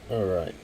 All right.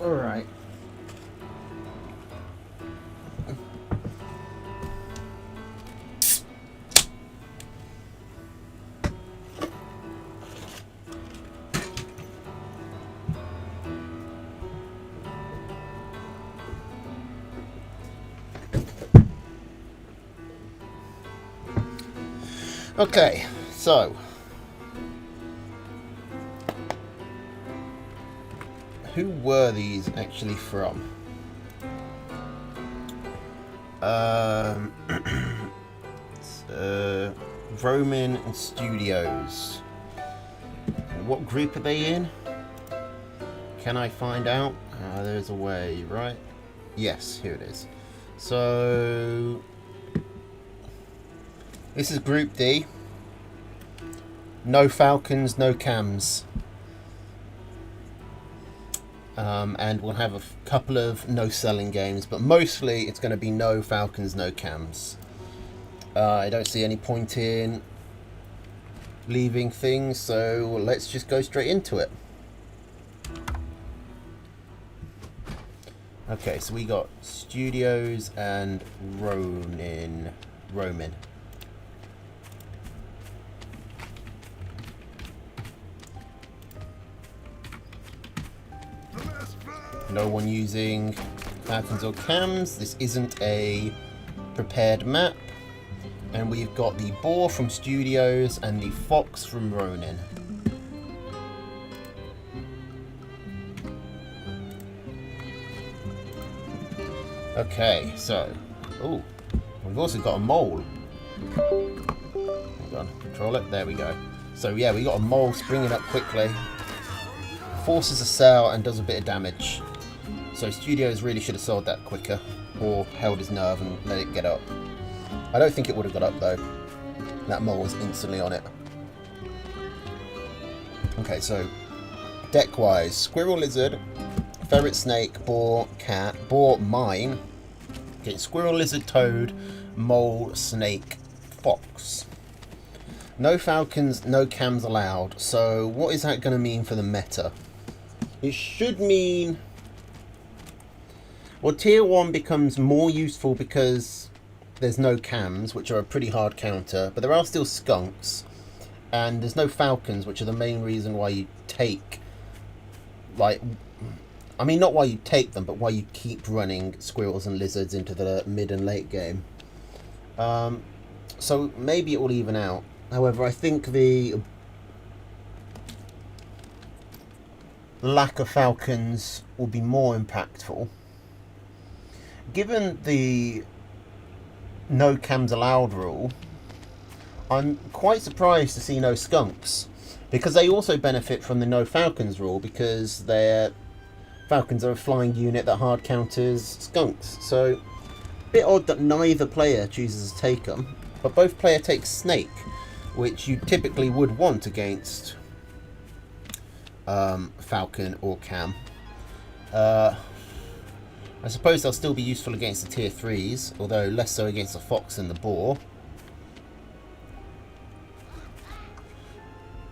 All right. Okay, so who were these actually from? Um, Roman and Studios. What group are they in? Can I find out? There's a way, right? Yes, here it is. So this is Group D. No Falcons, no Cams. And we'll have a couple of no selling games, but mostly it's going to be no Falcons, no Cams. I don't see any point in leaving things, so let's just go straight into it. Okay, so we got Studios and Roman. No one using Falcons or Cams. This isn't a prepared map. And we've got the Boar from Studios and the Fox from Ronin. Okay, so... Ooh, we've also got a mole. Hang on, control it. There we go. So yeah, we got a mole springing up quickly. Forces a cell and does a bit of damage. So Studios really should have sold that quicker. Or held his nerve and let it get up. I don't think it would have got up though. That mole was instantly on it. Okay, so deck-wise, Squirrel, Lizard, Ferret, Snake, Boar, Cat, Boar, Mine. Okay, Squirrel, Lizard, Toad, Mole, Snake, Fox. No Falcons, no Cams allowed. So what is that going to mean for the meta? It should mean... Well, Tier 1 becomes more useful because there's no Cams, which are a pretty hard counter, but there are still Skunks, and there's no Falcons, which are the main reason why you take, like, I mean, not why you take them, but why you keep running Squirrels and Lizards into the mid and late game. So maybe it will even out. However, I think the lack of Falcons will be more impactful. Given the no Cams allowed rule, I'm quite surprised to see no Skunks, because they also benefit from the no Falcons rule, because their Falcons are a flying unit that hard counters Skunks. So a bit odd that neither player chooses to take them, but both player takes Snake, which you typically would want against Falcon or Cam. I suppose they'll still be useful against the tier 3s, although less so against the Fox and the Boar.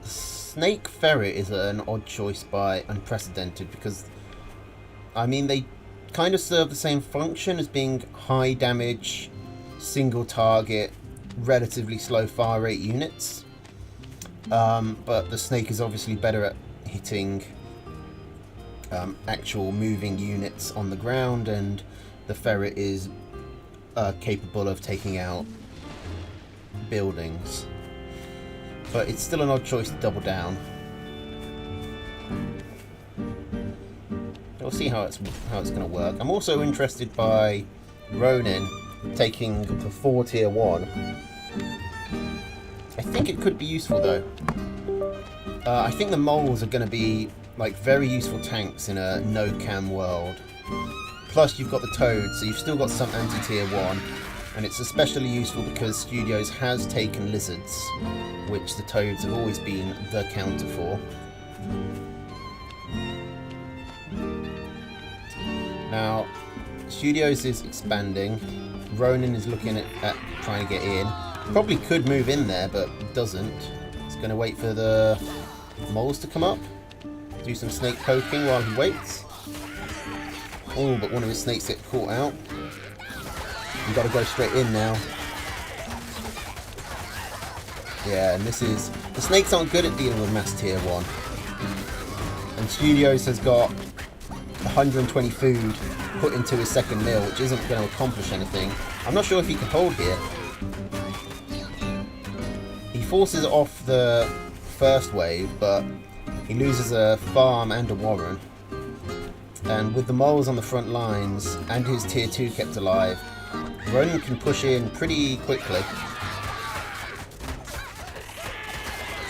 Snake Ferret is an odd choice by Unprecedented because, I mean, they kind of serve the same function as being high damage, single target, relatively slow fire rate units. But the Snake is obviously better at hitting actual moving units on the ground, and the Ferret is capable of taking out buildings. But it's still an odd choice to double down. We'll see how it's going to work. I'm also interested by Ronin taking the 4 tier 1. I think it could be useful though. I think the moles are going to be like very useful tanks in a no cam world. Plus you've got the toads, so you've still got some anti-tier 1, and it's especially useful because Studios has taken lizards, which the toads have always been the counter for. Now, Studios is expanding. Ronin is looking at trying to get in. Probably could move in there, but doesn't. He's going to wait for the moles to come up. Do some snake poking while he waits. Oh, but one of his snakes get caught out. You've got to go straight in now. Yeah, and this is... The snakes aren't good at dealing with mass tier 1. And Studios has got 120 food put into his second meal, which isn't going to accomplish anything. I'm not sure if he can hold here. He forces off the first wave, but he loses a farm and a warren. And with the moles on the front lines and his tier 2 kept alive, Ronin can push in pretty quickly.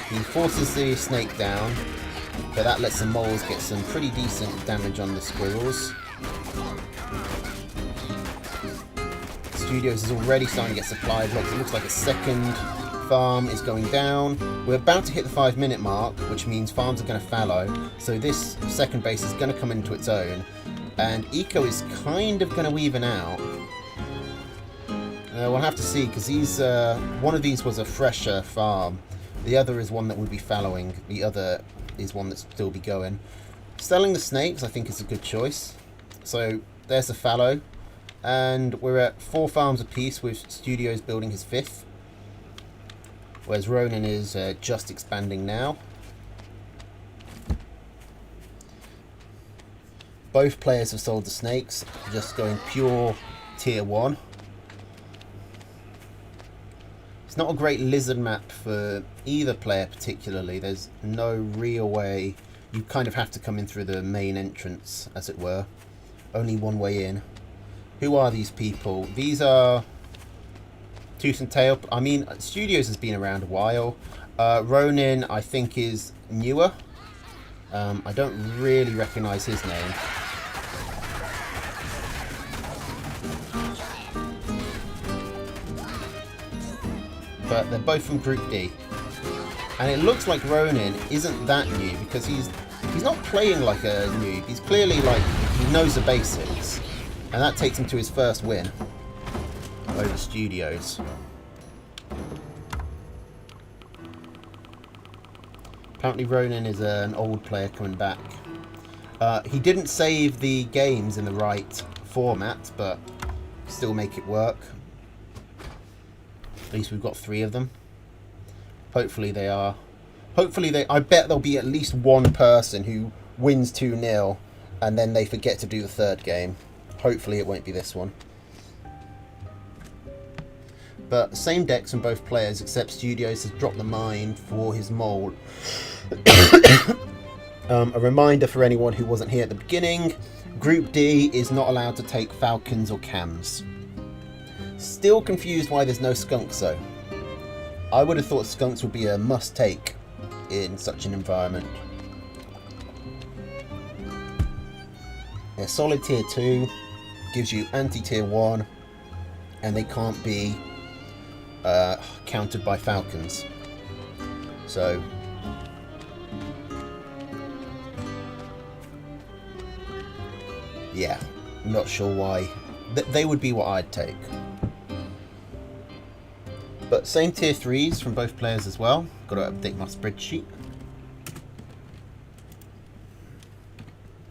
He forces the snake down, but that lets the moles get some pretty decent damage on the squirrels. Studios is already starting to get supply blocks. It looks like a second farm is going down. We're about to hit the 5-minute mark, which means farms are going to fallow. So this second base is going to come into its own. And Eco is kind of going to even out. We'll have to see, because one of these was a fresher farm. The other is one that would be fallowing. The other is one that still be going. Selling the snakes, I think, is a good choice. So there's the fallow. And we're at 4 farms apiece, with Studios building his 5th. Whereas Ronin is just expanding now. Both players have sold the snakes, just going pure tier 1. It's not a great lizard map for either player particularly. There's no real way. You kind of have to come in through the main entrance, as it were. Only one way in. Who are these people? These are Tooth and Tail. I mean, Studios has been around a while. Ronin, I think, is newer. I don't really recognise his name. But they're both from Group D. And it looks like Ronin isn't that new, because he's not playing like a noob. He's clearly like, he knows the basics. And that takes him to his first win over Studios. Apparently Ronin is an old player coming back. He didn't save the games in the right format, but still make it work. At least we've got 3 of them. Hopefully they are. I bet there'll be at least one person who wins 2-0 and then they forget to do the 3rd game. Hopefully it won't be this one. But same decks from both players, except Studios has dropped the mine for his mole. A reminder for anyone who wasn't here at the beginning, Group D is not allowed to take falcons or cams. Still confused why there's no skunks though. I would have thought skunks would be a must take in such an environment. They're solid tier 2, gives you anti-tier 1, and they can't be countered by falcons. So yeah, not sure why. They would be what I'd take. But same tier 3s from both players as well. Got to update my spreadsheet.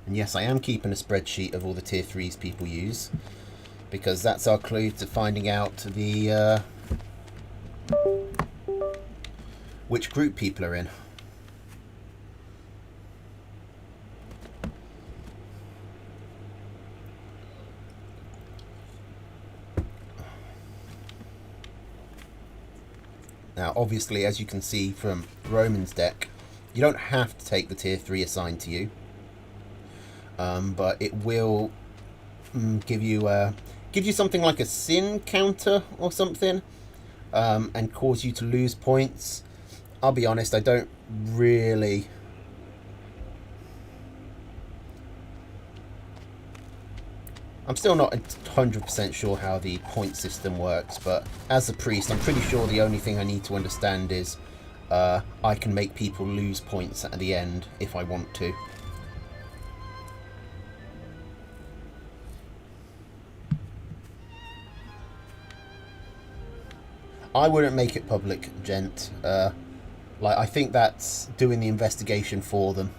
And yes, I am keeping a spreadsheet of all the tier 3s people use, because that's our clue to finding out the which group people are in. Now, obviously, as you can see from Roman's deck, you don't have to take the tier 3 assigned to you. but it will give you something like a sin counter or something, and cause you to lose points. I'll be honest, I don't really... I'm still not 100% sure how the point system works, but as a priest, I'm pretty sure the only thing I need to understand is I can make people lose points at the end if I want to. I wouldn't make it public, gent. I think that's doing the investigation for them.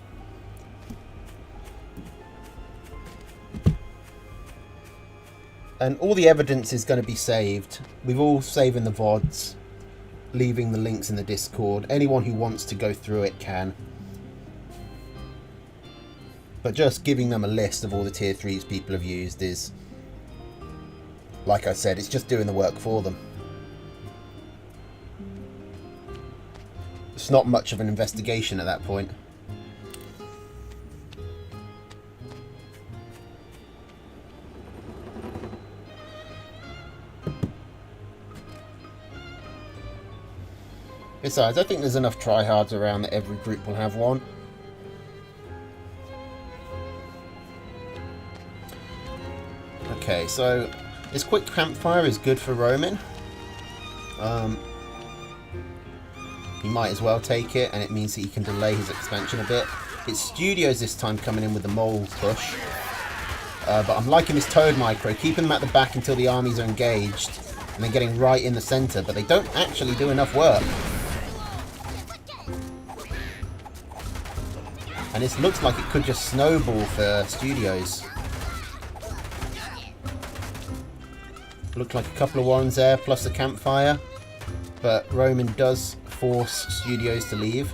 And all the evidence is going to be saved. We've all saved in the VODs, leaving the links in the Discord. Anyone who wants to go through it can. But just giving them a list of all the tier 3s people have used is, like I said, it's just doing the work for them. It's not much of an investigation at that point. Besides, I think there's enough tryhards around that every group will have one. Okay, so this quick campfire is good for Roman. He might as well take it, and it means that he can delay his expansion a bit. It's Studios this time coming in with the mole push. But I'm liking this Toad micro, keeping them at the back until the armies are engaged, and then getting right in the centre, but they don't actually do enough work. And this looks like it could just snowball for Studios. Looked like a couple of ones there, plus a campfire. But Roman does force Studios to leave.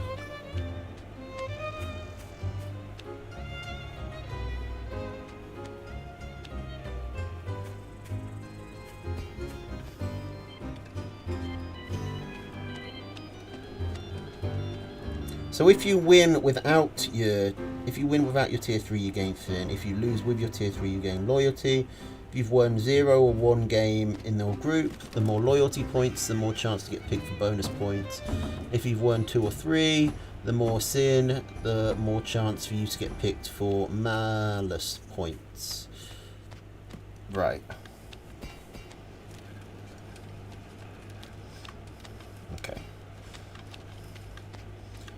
So if you win without your tier 3, you gain fin. If you lose with your tier 3, you gain loyalty. If you've won 0 or 1 game in your group, the more loyalty points, the more chance to get picked for bonus points. If you've won 2 or 3, the more sin, the more chance for you to get picked for malus points. Right. Okay.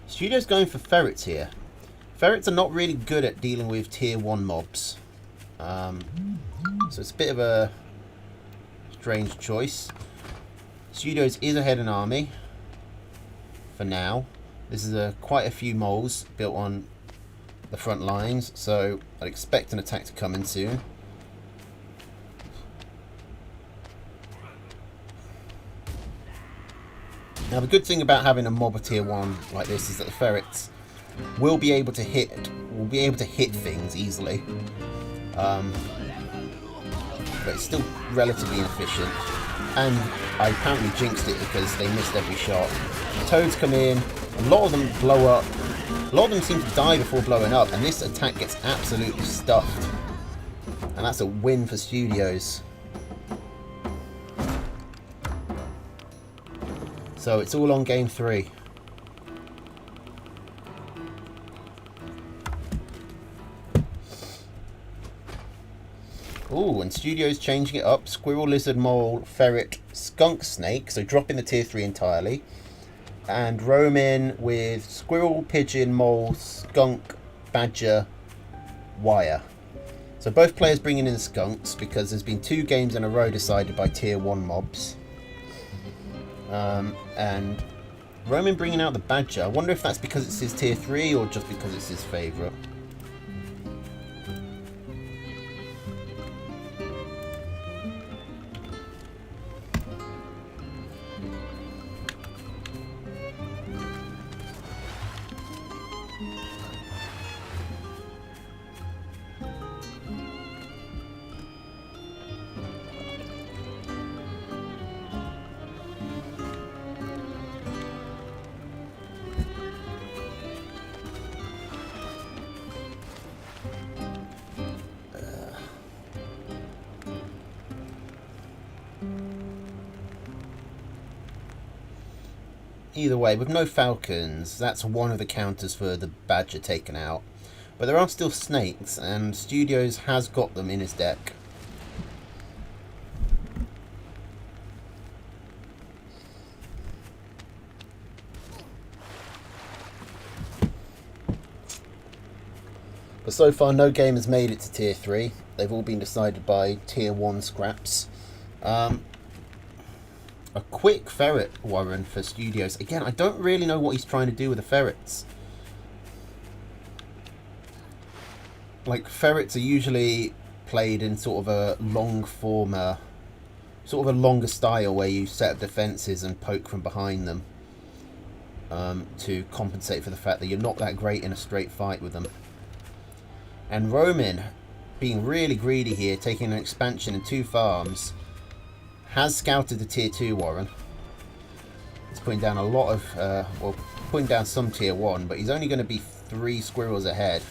Studio's going for ferrets here. Ferrets are not really good at dealing with tier 1 mobs. So it's a bit of a strange choice. Studios is ahead in army for now. This is quite a few moles built on the front lines, so I'd expect an attack to come in soon. Now the good thing about having a mob of tier 1 like this is that the ferrets will be able to hit things easily. But it's still relatively inefficient. And I apparently jinxed it because they missed every shot. The toads come in, a lot of them blow up. A lot of them seem to die before blowing up, and this attack gets absolutely stuffed. And that's a win for Studios. So it's all on game 3. Ooh, and Studios changing it up. Squirrel, lizard, mole, ferret, skunk, snake. So dropping the tier 3 entirely. And Roman with squirrel, pigeon, mole, skunk, badger, wire. So both players bringing in the skunks because there's been 2 games in a row decided by tier 1 mobs. And Roman bringing out the badger. I wonder if that's because it's his tier 3 or just because it's his favourite. either way, with no falcons, that's one of the counters for the badger taken out. But there are still snakes, and Studios has got them in his deck. But so far, no game has made it to Tier 3. They've all been decided by Tier 1 scraps. A quick ferret warren for Studios. Again, I don't really know what he's trying to do with the ferrets. Like, ferrets are usually played in sort of a long form, sort of a longer style where you set up defences and poke from behind them to compensate for the fact that you're not that great in a straight fight with them. And Roman, being really greedy here, taking an expansion and 2 farms, has scouted the Tier 2 Warren. He's putting down a lot of, well, putting down some Tier 1, but he's only going to be 3 squirrels ahead.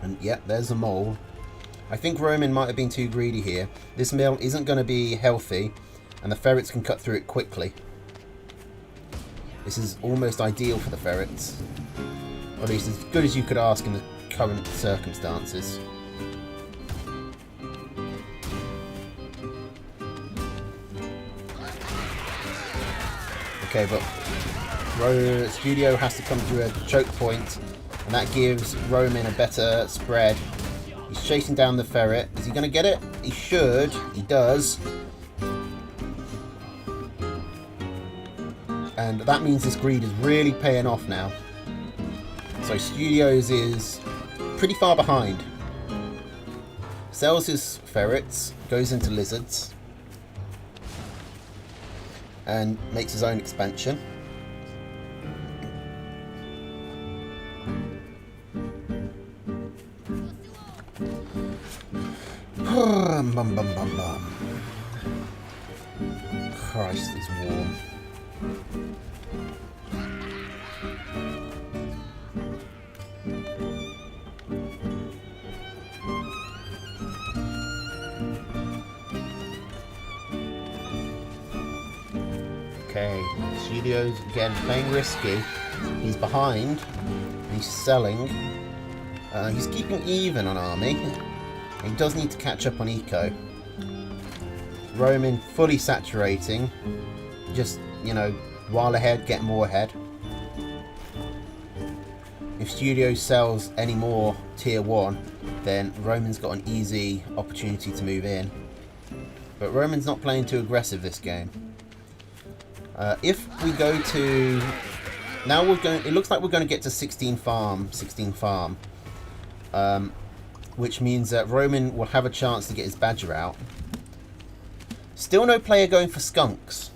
And yep, there's a mole. I think Roman might have been too greedy here. This mill isn't going to be healthy, and the ferrets can cut through it quickly. This is almost ideal for the ferrets. Or at least as good as you could ask in the current circumstances. Okay, but Studio has to come through a choke point, and that gives Roman a better spread. He's chasing down the ferret. Is he going to get it? He should. He does. And that means this greed is really paying off now. So Studios is pretty far behind. Sells his ferrets, goes into lizards, and makes his own expansion. Bum, bum, bum, bum. Christ, it's warm. Okay, Studios again playing risky. He's behind. He's selling. He's keeping even on army. He does need to catch up on eco. Roman fully saturating. Just, you know, while ahead, get more ahead. If Studio sells any more Tier 1, then Roman's got an easy opportunity to move in. But Roman's not playing too aggressive this game. If we go to... Now we're going... It looks like we're going to get to 16 farm. Which means that Roman will have a chance to get his badger out. Still no player going for skunks.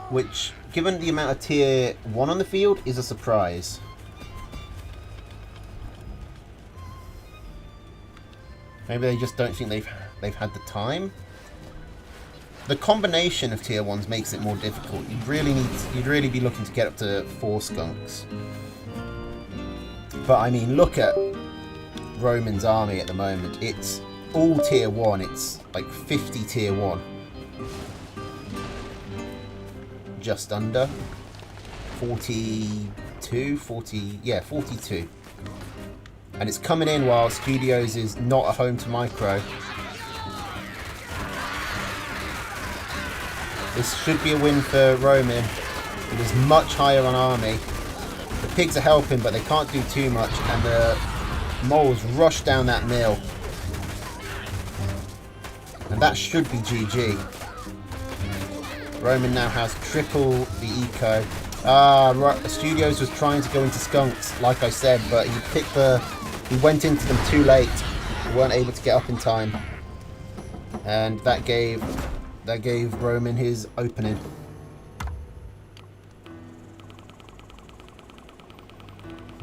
Which, given the amount of Tier 1 on the field, is a surprise. Maybe they just don't think they've had the time. The combination of Tier 1s makes it more difficult. You'd really be looking to get up to 4 skunks. But I mean, look at Roman's army at the moment. It's all Tier 1. It's like 50 Tier 1. Just under 42, 40, yeah, 42. And it's coming in while Studios is not a home to micro. This should be a win for Roman. It is much higher on army. The pigs are helping, but they can't do too much, and the moles rush down that mill. And that should be GG. Roman now has triple the eco. Studios was trying to go into skunks, like I said, but he went into them too late. He weren't able to get up in time. And that gave Roman his opening.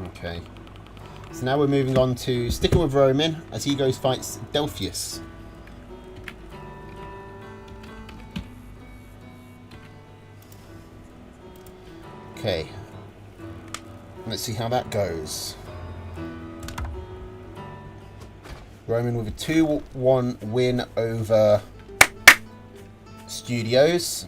Okay. So now we're moving on to sticking with Roman as he goes fights Delphius. Okay. Let's see how that goes. Roman with a 2-1 win over Studios.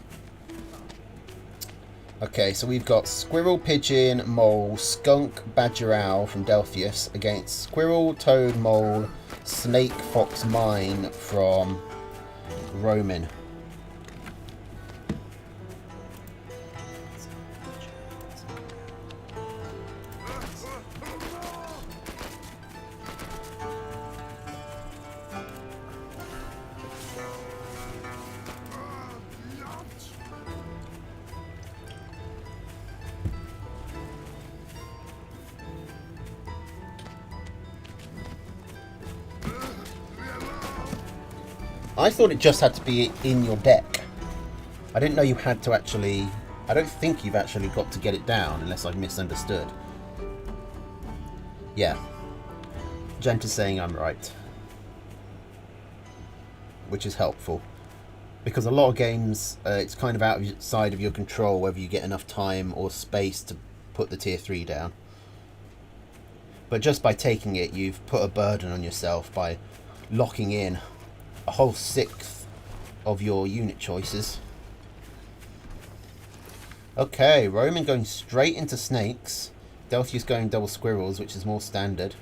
Okay, so we've got Squirrel, Pigeon, Mole, Skunk, Badger, Owl from Delphius against Squirrel, Toad, Mole, Snake, Fox, Mine from Roman. I thought it just had to be in your deck. I didn't know you had to actually... I don't think you've actually got to get it down, unless I've misunderstood. Yeah. Gent is saying I'm right. Which is helpful. Because a lot of games, it's kind of outside of your control whether you get enough time or space to put the tier 3 down. But just by taking it, you've put a burden on yourself by locking in a whole 1/6 of your unit choices. Okay, Roman going straight into snakes. Delphius going double squirrels, which is more standard.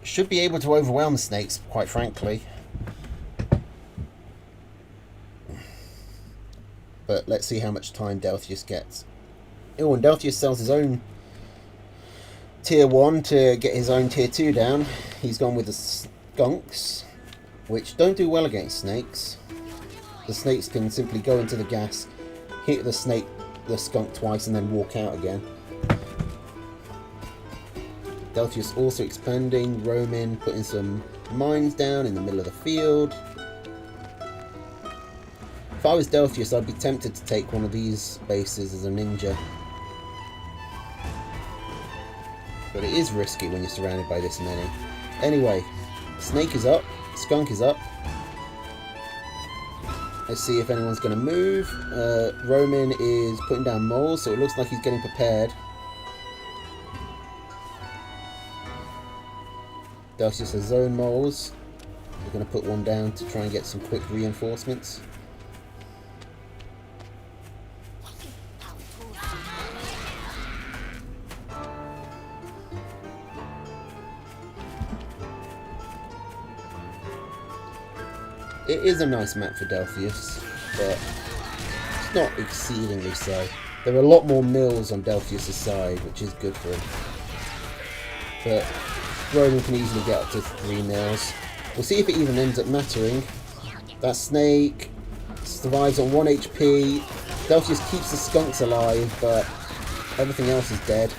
Should be able to overwhelm the snakes, quite frankly. But let's see how much time Delphius gets. Oh, and Delphius sells his own tier 1 to get his own tier 2 down. He's gone with the skunks, which don't do well against snakes. The snakes can simply go into the gas, hit the skunk twice, and then walk out again. Delphius also expanding. Roman putting some mines down in the middle of the field. If I was Delphius, I'd be tempted to take one of these bases as a ninja. But it is risky when you're surrounded by this many. Anyway, snake is up. Skunk is up. Let's see if anyone's going to move. Roman is putting down moles, so it looks like he's getting prepared. Delphius has zone moles. We're going to put one down to try and get some quick reinforcements. It is a nice map for Delphius, but it's not exceedingly so. There are a lot more mills on Delphius' side, which is good for him. But Roman can easily get up to 3 mills. We'll see if it even ends up mattering. That snake survives on 1 HP. Delphius keeps the skunks alive, but everything else is dead.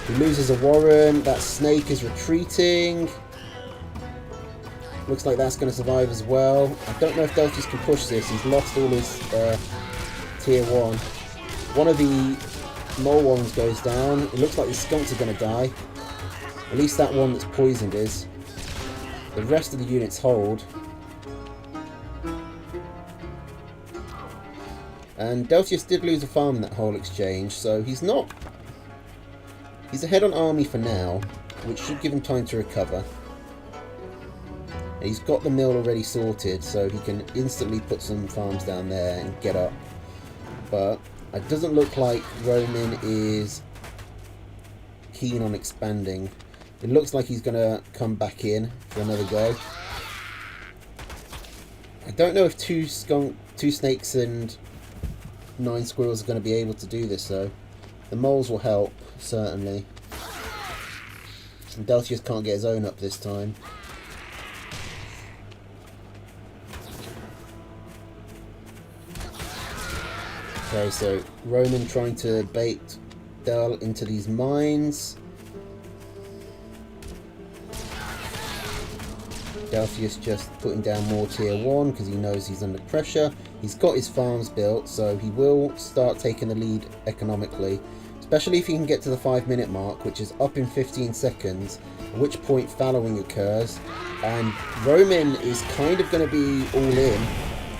He loses a warren. That snake is retreating. Looks like that's going to survive as well. I don't know if Delphius can push this. He's lost all his tier 1. One of the mole ones goes down. It looks like the skunks are going to die. At least that one that's poisoned is. The rest of the units hold. And Delphius did lose a farm in that whole exchange, so he's not... He's ahead on army for now, which should give him time to recover. He's got the mill already sorted, so he can instantly put some farms down there and get up. But it doesn't look like Roman is keen on expanding. It looks like he's going to come back in for another go. I don't know if two snakes and 9 squirrels are going to be able to do this, though. The moles will help, certainly. And Delphius can't get his own up this time. Okay, so Roman trying to bait Del into these mines. Delphius just putting down more tier 1 because he knows he's under pressure. He's got his farms built, so he will start taking the lead economically, especially if he can get to the 5-minute mark, which is up in 15 seconds, at which point fallowing occurs. And Roman is kind of going to be all in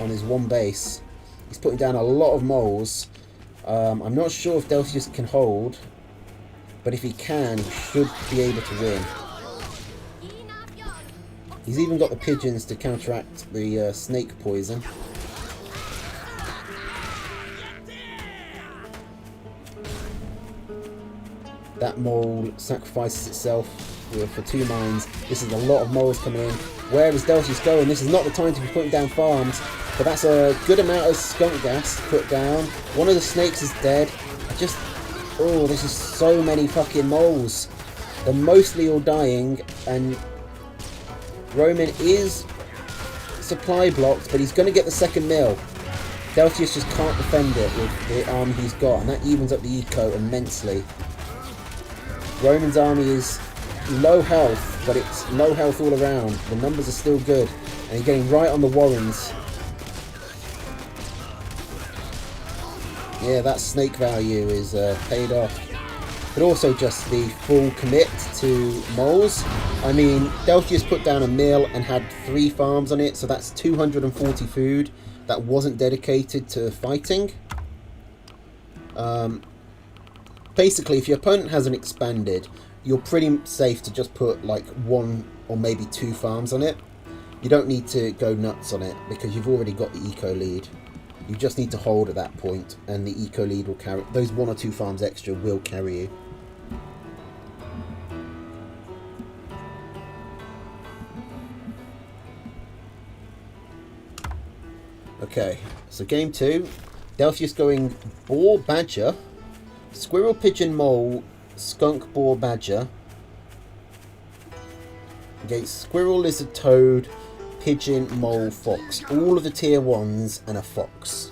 on his one base. He's putting down a lot of moles. I'm not sure if Delphius can hold, but if he can, he should be able to win. He's even got the pigeons to counteract the snake poison. That mole sacrifices itself for 2 mines. This is a lot of moles coming in. Where is Delphius going? This is not the time to be putting down farms, but that's a good amount of skunk gas put down. One of the snakes is dead. Oh, this is so many fucking moles. They're mostly all dying, and Roman is supply blocked, but he's going to get the second mill. Delphius just can't defend it with the army he's got, and that evens up the eco immensely. Roman's army is low health, but it's low health all around. The numbers are still good, and he's getting right on the Warrens. Yeah, that snake value is paid off. But also just the full commit to moles. I mean, Delphius put down a mill and had 3 farms on it, so that's 240 food that wasn't dedicated to fighting. Basically, if your opponent hasn't expanded, you're pretty safe to just put like 1 or maybe 2 farms on it. You don't need to go nuts on it because you've already got the eco lead. You just need to hold at that point, and the eco lead will carry. Those 1 or 2 farms extra will carry you. Okay, so game 2. Delphius going boar badger, squirrel pigeon mole, skunk boar badger against squirrel lizard toad, pigeon mole fox. All of the tier 1s and a fox.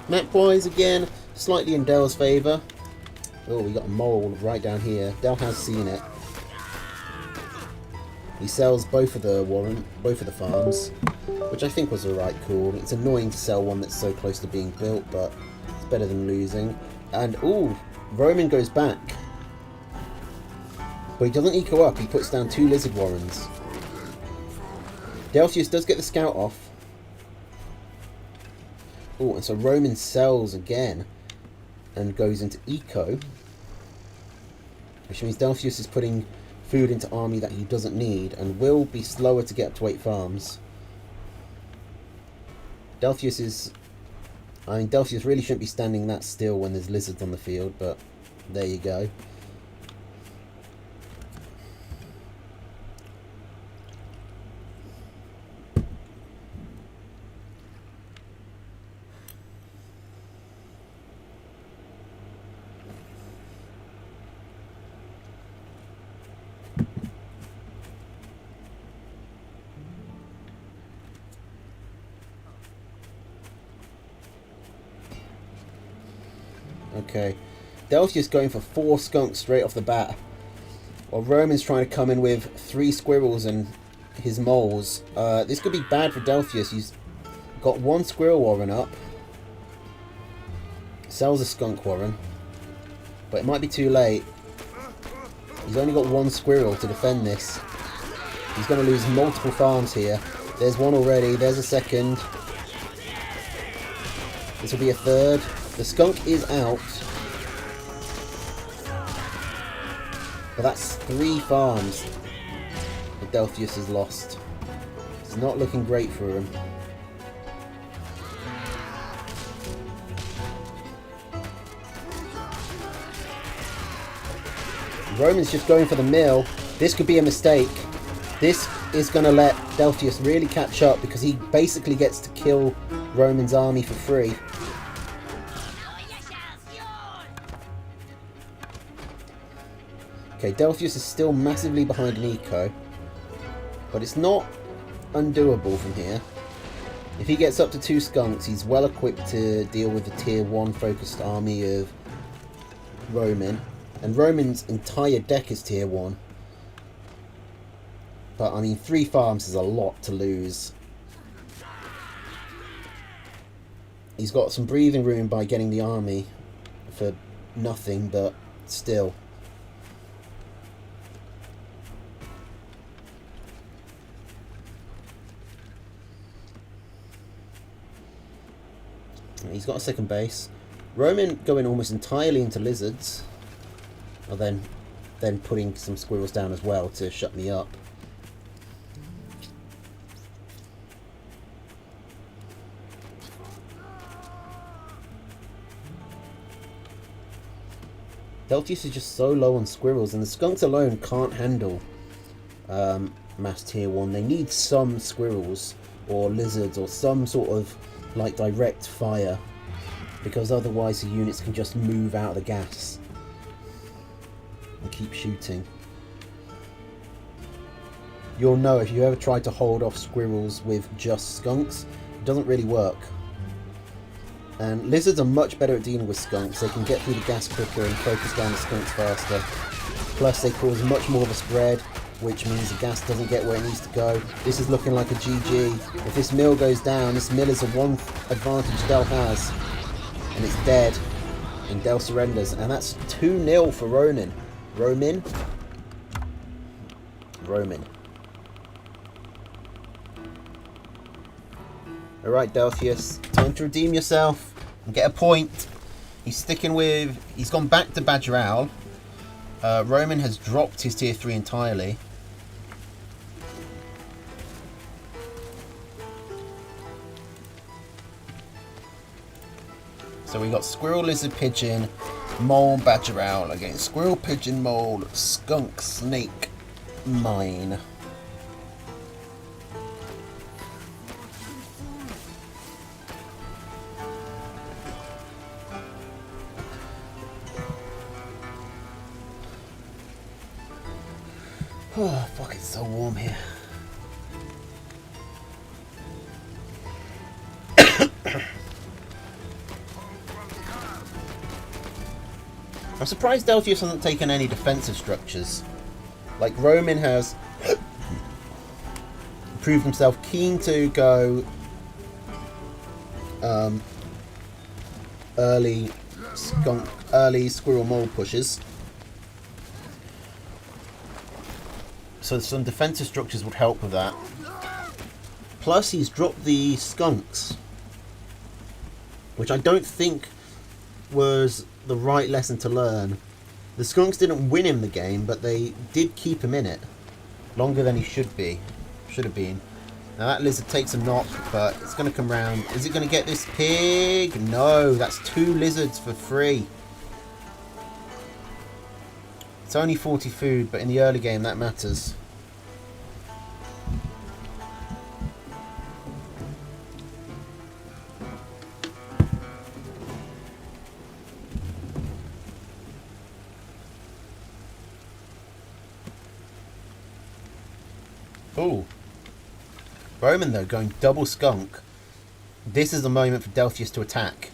Map-wise, again, slightly in Dell's favour. Oh, we got a mole right down here. Dell has seen it. He sells both of the farms, which I think was the right call. It's annoying to sell one that's so close to being built, but it's better than losing. And, ooh, Roman goes back. But he doesn't eco up, he puts down 2 lizard warrens. Delphius does get the scout off. Oh, and so Roman sells again and goes into eco, which means Delphius is putting food into army that he doesn't need and will be slower to get up to 8 farms. Delphius really shouldn't be standing that still when there's lizards on the field, but there you go. Okay, Delphius going for 4 skunks straight off the bat, while Roman's trying to come in with 3 squirrels and his moles. This could be bad for Delphius. He's got 1 squirrel warren up, sells a skunk warren, but it might be too late. He's only got 1 squirrel to defend this. He's going to lose multiple farms here. There's 1 already, there's a second. This will be a third. The skunk is out. But that's 3 farms that Delphius has lost. It's not looking great for him. Roman's just going for the mill. This could be a mistake. This is going to let Delphius really catch up because he basically gets to kill Roman's army for free. Okay, Delphius is still massively behind in eco, but it's not undoable from here. If he gets up to 2 skunks, he's well equipped to deal with the tier 1 focused army of Roman, and Roman's entire deck is tier 1. But I mean, 3 farms is a lot to lose. He's got some breathing room by getting the army for nothing, but still. He's got a second base. Roman going almost entirely into lizards. Well, then putting some squirrels down as well to shut me up. Deltius is just so low on squirrels, and the skunks alone can't handle mass tier 1. They need some squirrels or lizards or some sort of like direct fire, because otherwise the units can just move out of the gas and keep shooting. You'll know if you ever tried to hold off squirrels with just skunks, it doesn't really work. And lizards are much better at dealing with skunks. They can get through the gas quicker and focus down the skunks faster. Plus they cause much more of a spread, which means the gas doesn't get where it needs to go. This is looking like a GG. If this mill goes down, this mill is the one advantage Del has. And it's dead. And Del surrenders. And that's 2-0 for Ronin. Roman. Alright, Delphius. Time to redeem yourself and get a point. He's gone back to Badger Owl. Roman has dropped his tier 3 entirely. So we got Squirrel, Lizard, Pigeon, Mole, Badger Owl against Squirrel, Pigeon, Mole, Skunk, Snake, Mine. Oh, fuck, it's so warm here. I'm surprised Delphius hasn't taken any defensive structures. Like, Roman has proved himself keen to go early squirrel mole pushes. So some defensive structures would help with that. Plus he's dropped the skunks, which I don't think was the right lesson to learn. The skunks didn't win him the game, but they did keep him in it longer than he should have been. Now that lizard takes a knock, but it's going to come round. Is it going to get this pig? No, that's 2 lizards for free. It's only 40 food, but in the early game that matters. Ooh. Roman though going double skunk. This is the moment for Delphius to attack.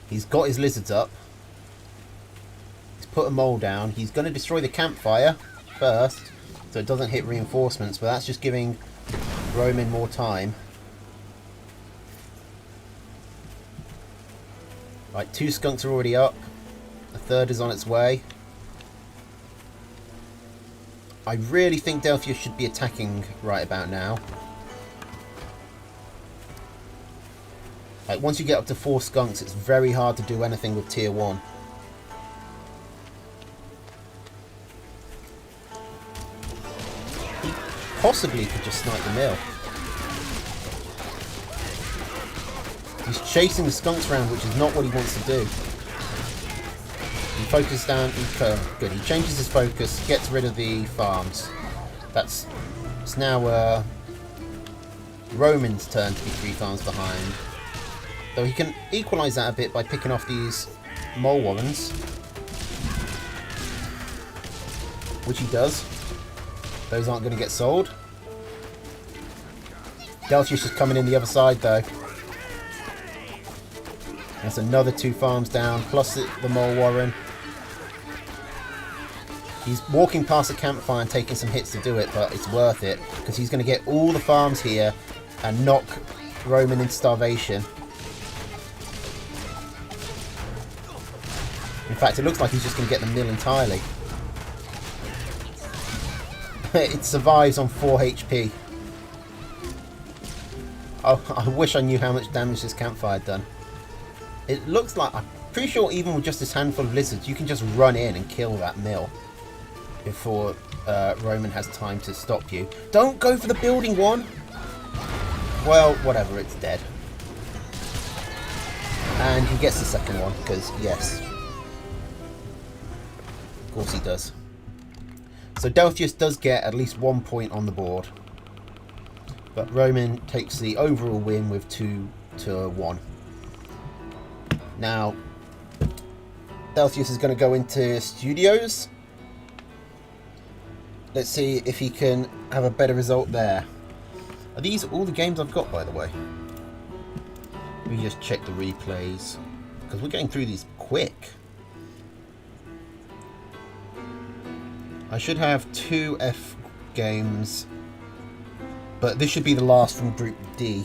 He's got his lizards up. He's put a mole down. He's going to destroy the campfire first, so it doesn't hit reinforcements, but that's just giving Roman more time. Right, 2 skunks are already up. A third is on its way. I really think Delphius should be attacking right about now. Like, once you get up to 4 skunks, it's very hard to do anything with tier 1. He possibly could just snipe the mill. He's chasing the skunks around, which is not what he wants to do. He focuses down. Good. He changes his focus, gets rid of the farms. It's now Roman's turn to be 3 farms behind. Though he can equalise that a bit by picking off these mole warrens, which he does. Those aren't going to get sold. Delphius is coming in the other side though. That's another 2 farms down, plus the mole warren. He's walking past the campfire and taking some hits to do it, but it's worth it, because he's going to get all the farms here and knock Roman into starvation. In fact, it looks like he's just going to get the mill entirely. It survives on 4 HP. I wish I knew how much damage this campfire done. It looks like, I'm pretty sure even with just this handful of lizards, you can just run in and kill that mill before Roman has time to stop you. Don't go for the building one! Well, whatever, it's dead. And he gets the second one, because, yes. Of course he does. So Delphius does get at least 1 point on the board. But Roman takes the overall win with 2-1. Now, Delphius is going to go into studios. Let's see if he can have a better result there. Are these all the games I've got, by the way? Let me just check the replays, because we're getting through these quick. I should have 2 F games, but this should be the last from Group D.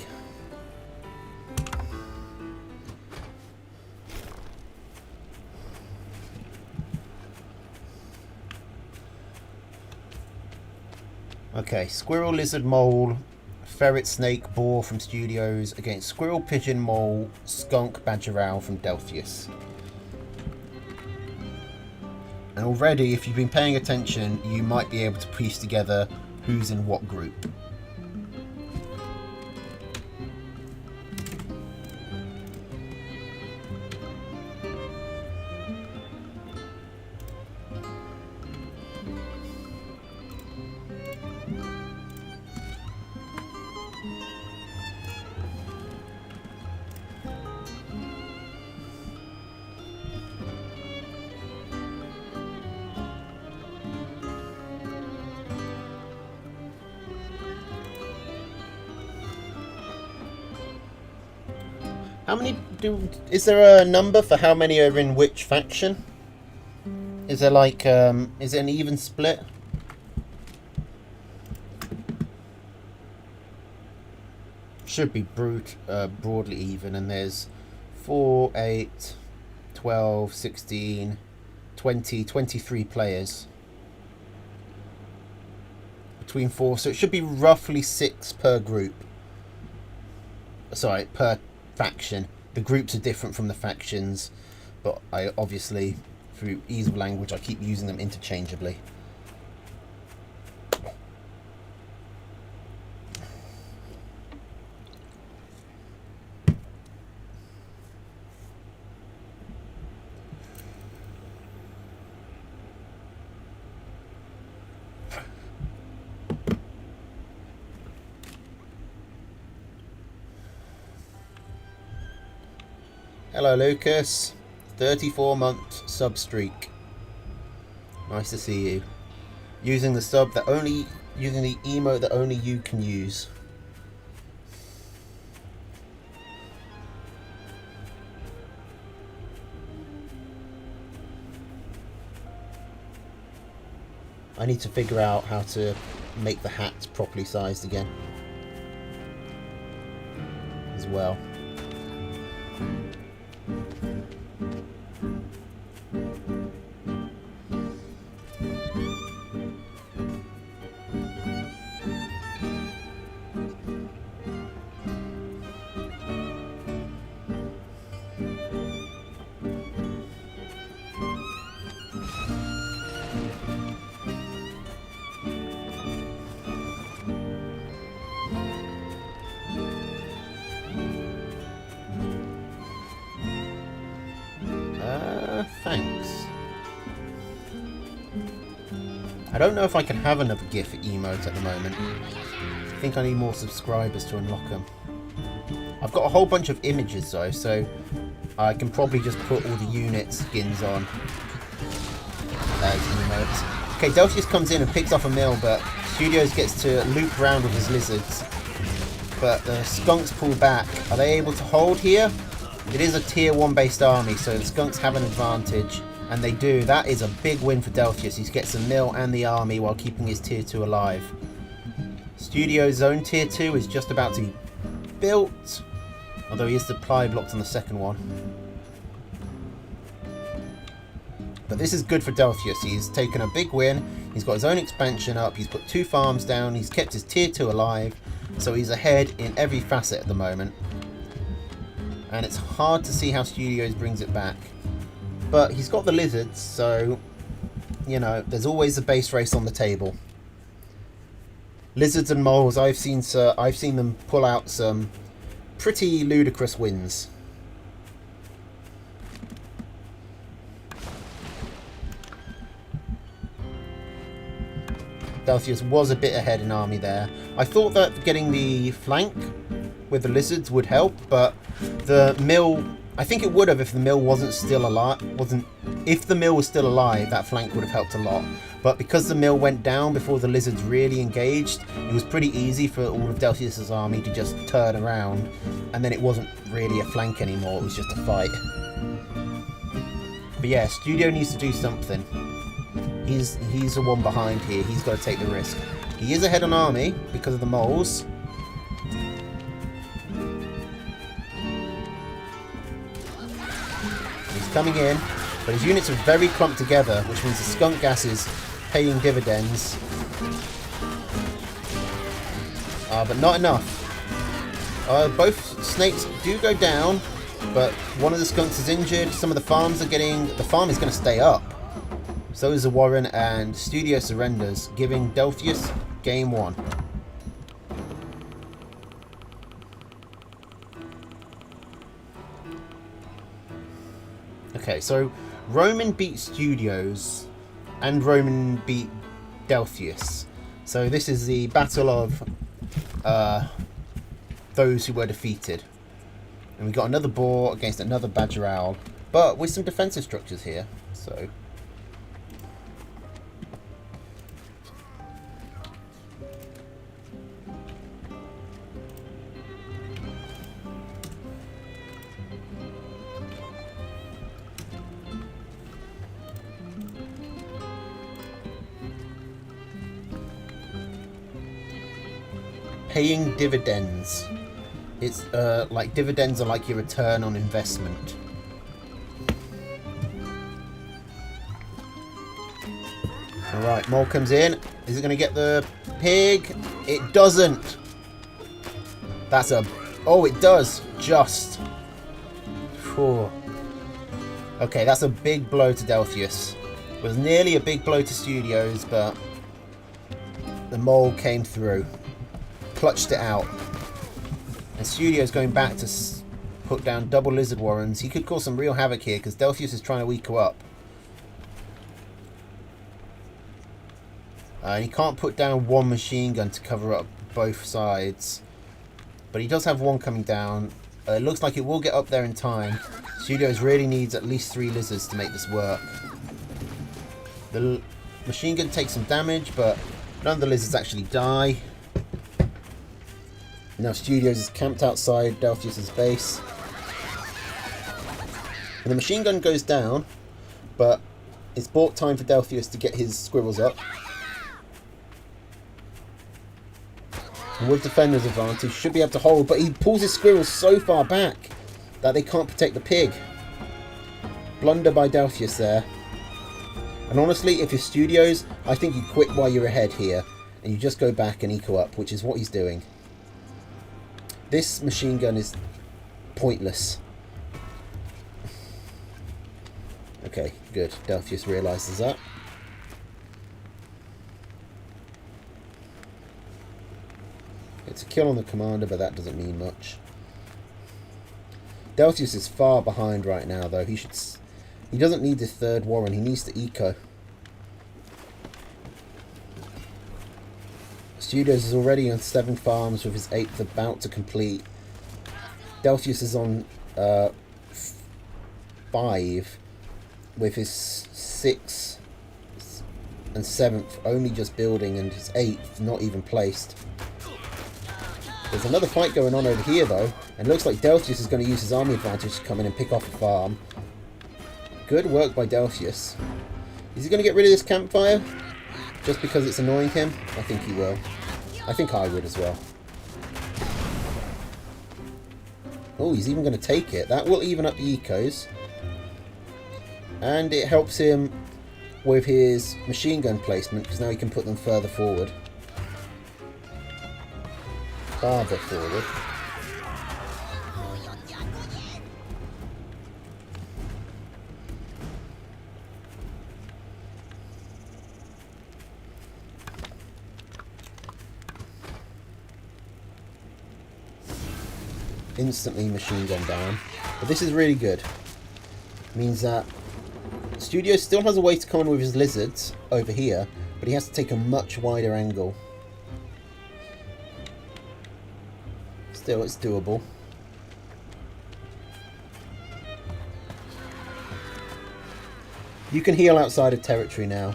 Okay, Squirrel, Lizard, Mole, Ferret, Snake, Boar from Studios against Squirrel, Pigeon, Mole, Skunk, Badger, Owl from Delphius. And already, if you've been paying attention, you might be able to piece together who's in what group. How many is there a number for how many are in which faction? Is there like, is it an even split? Should be broadly even, and there's 4, 8, 12, 16, 20, 23 players. Between 4, so it should be roughly 6 per group. Sorry, per faction. The groups are different from the factions, but I obviously, through ease of language, I keep using them interchangeably. Hello Lucas, 34-month sub streak. Nice to see you. Using the emote that only you can use. I need to figure out how to make the hats properly sized again as well. Thanks. I don't know if I can have another GIF emote at the moment. I think I need more subscribers to unlock them. I've got a whole bunch of images though, so I can probably just put all the unit skins on as emotes. Okay, Delphius comes in and picks off a mill, but Studios gets to loop around with his lizards. But the skunks pull back. Are they able to hold here? It is a tier 1 based army, so the skunks have an advantage, and they do. That is a big win for Delphius. He gets the mill and the army while keeping his tier 2 alive. Studio's zone tier 2 is just about to be built, although he is supply blocked on the second one. But this is good for Delphius. He's taken a big win. He's got his own expansion up. He's put 2 farms down. He's kept his tier 2 alive. So he's ahead in every facet at the moment. And it's hard to see how Studios brings it back. But he's got the lizards, so, you know, there's always a base race on the table. Lizards and moles, I've seen them pull out some pretty ludicrous wins. Delphius was a bit ahead in army there. I thought that getting the flank with the lizards would help, but the mill, I think it would have if the mill wasn't still alive. If the mill was still alive, that flank would have helped a lot. But because the mill went down before the lizards really engaged, it was pretty easy for all of Delphius's army to just turn around, and then it wasn't really a flank anymore, it was just a fight. But yeah, Studio needs to do something. He's the one behind here, he's got to take the risk. He is ahead on army because of the moles. He's coming in, but his units are very clumped together, which means the skunk gas is paying dividends. But not enough. Both snakes do go down, but one of the skunks is injured. Some of the farms are getting... The farm is going to stay up. So is the Warren, and Studio surrenders, giving Delphius game 1. Okay, so Roman beat Studios and Roman beat Delphius. So this is the battle of those who were defeated. And we got another boar against another badger owl, but with some defensive structures here. So paying dividends. It's like dividends are like your return on investment. Alright, mole comes in. Is it going to get the pig? It doesn't. That's a... Oh, it does. Just. Whew. Okay, that's a big blow to Delphius. It was nearly a big blow to Studios, but the mole came through. Clutched it out. And Studio's going back to put down double lizard warrens. He could cause some real havoc here because Delphius is trying to eco up. He can't put down one machine gun to cover up both sides. But he does have one coming down. It looks like it will get up there in time. Studios really needs at least 3 lizards to make this work. The machine gun takes some damage, but none of the lizards actually die. Now Studios is camped outside Delphius's base. And the machine gun goes down, but it's bought time for Delphius to get his squirrels up. And with Defender's advantage, should be able to hold, but he pulls his squirrels so far back that they can't protect the pig. Blunder by Delphius there. And honestly, if you're Studios, I think you quit while you're ahead here, and you just go back and eco up, which is what he's doing. This machine gun is pointless. Okay, good. Delphius realises that. It's a kill on the commander, but that doesn't mean much. Delphius is far behind right now, though. He doesn't need this third warren. He needs to eco. Studios is already on 7 farms with his 8th about to complete. Delphius is on 5 with his 6th and 7th only just building and his 8th not even placed. There's another fight going on over here though, and it looks like Delphius is going to use his army advantage to come in and pick off a farm. Good work by Delphius. Is he going to get rid of this campfire just because it's annoying him? I think he will. I think I would as well. Oh, he's even going to take it. That will even up the ecos. And it helps him with his machine gun placement, because now he can put them further forward. farther forward. Instantly machine gun down. But this is really good. Means that Studio still has a way to come in with his lizards over here, but he has to take a much wider angle. Still, it's doable. You can heal outside of territory now,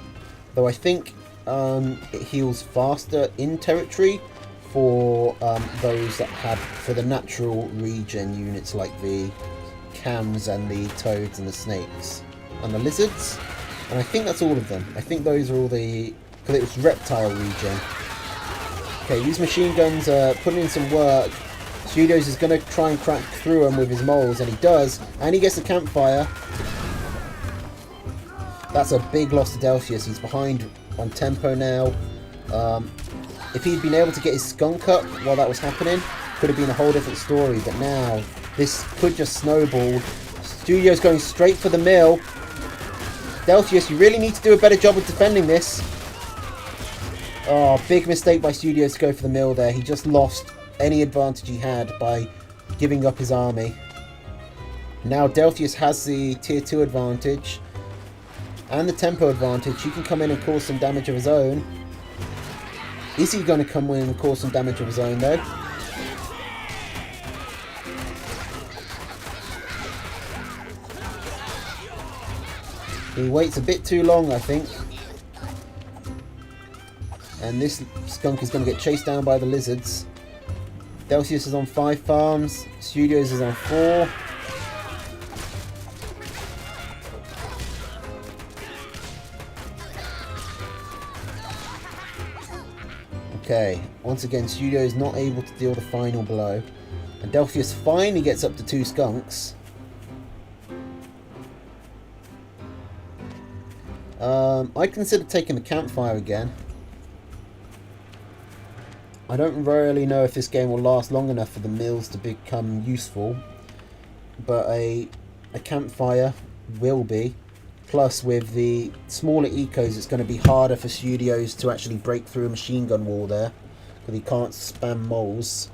though I think it heals faster in territory for those that have, for the natural regen units like the cams and the toads and the snakes and the lizards, and I think that's all of them. I think those are all the, because it was reptile regen. Okay, these machine guns are putting in some work. Studios is going to try and crack through them with his moles, and he does, and he gets a campfire. That's a big loss to Delphius. He's behind on tempo now. If he'd been able to get his skunk up while that was happening, could have been a whole different story, but now this could just snowball. Studio's going straight for the mill. Delphius, you really need to do a better job of defending this. Oh, big mistake by Studios to go for the mill there. He just lost any advantage he had by giving up his army. Now Delphius has the tier 2 advantage and the tempo advantage. He can come in and cause some damage of his own. Is he going to come in and cause some damage of his own though? He waits a bit too long, I think. And this skunk is going to get chased down by the lizards. Delphius is on 5 farms. Studios is on 4. Okay, once again, Studio is not able to deal the final blow. And Delphius finally gets up to 2 skunks. I consider taking the campfire again. I don't really know if this game will last long enough for the mills to become useful. But a campfire will be. Plus, with the smaller ecos, it's going to be harder for Studios to actually break through a machine gun wall there, because he can't spam moles.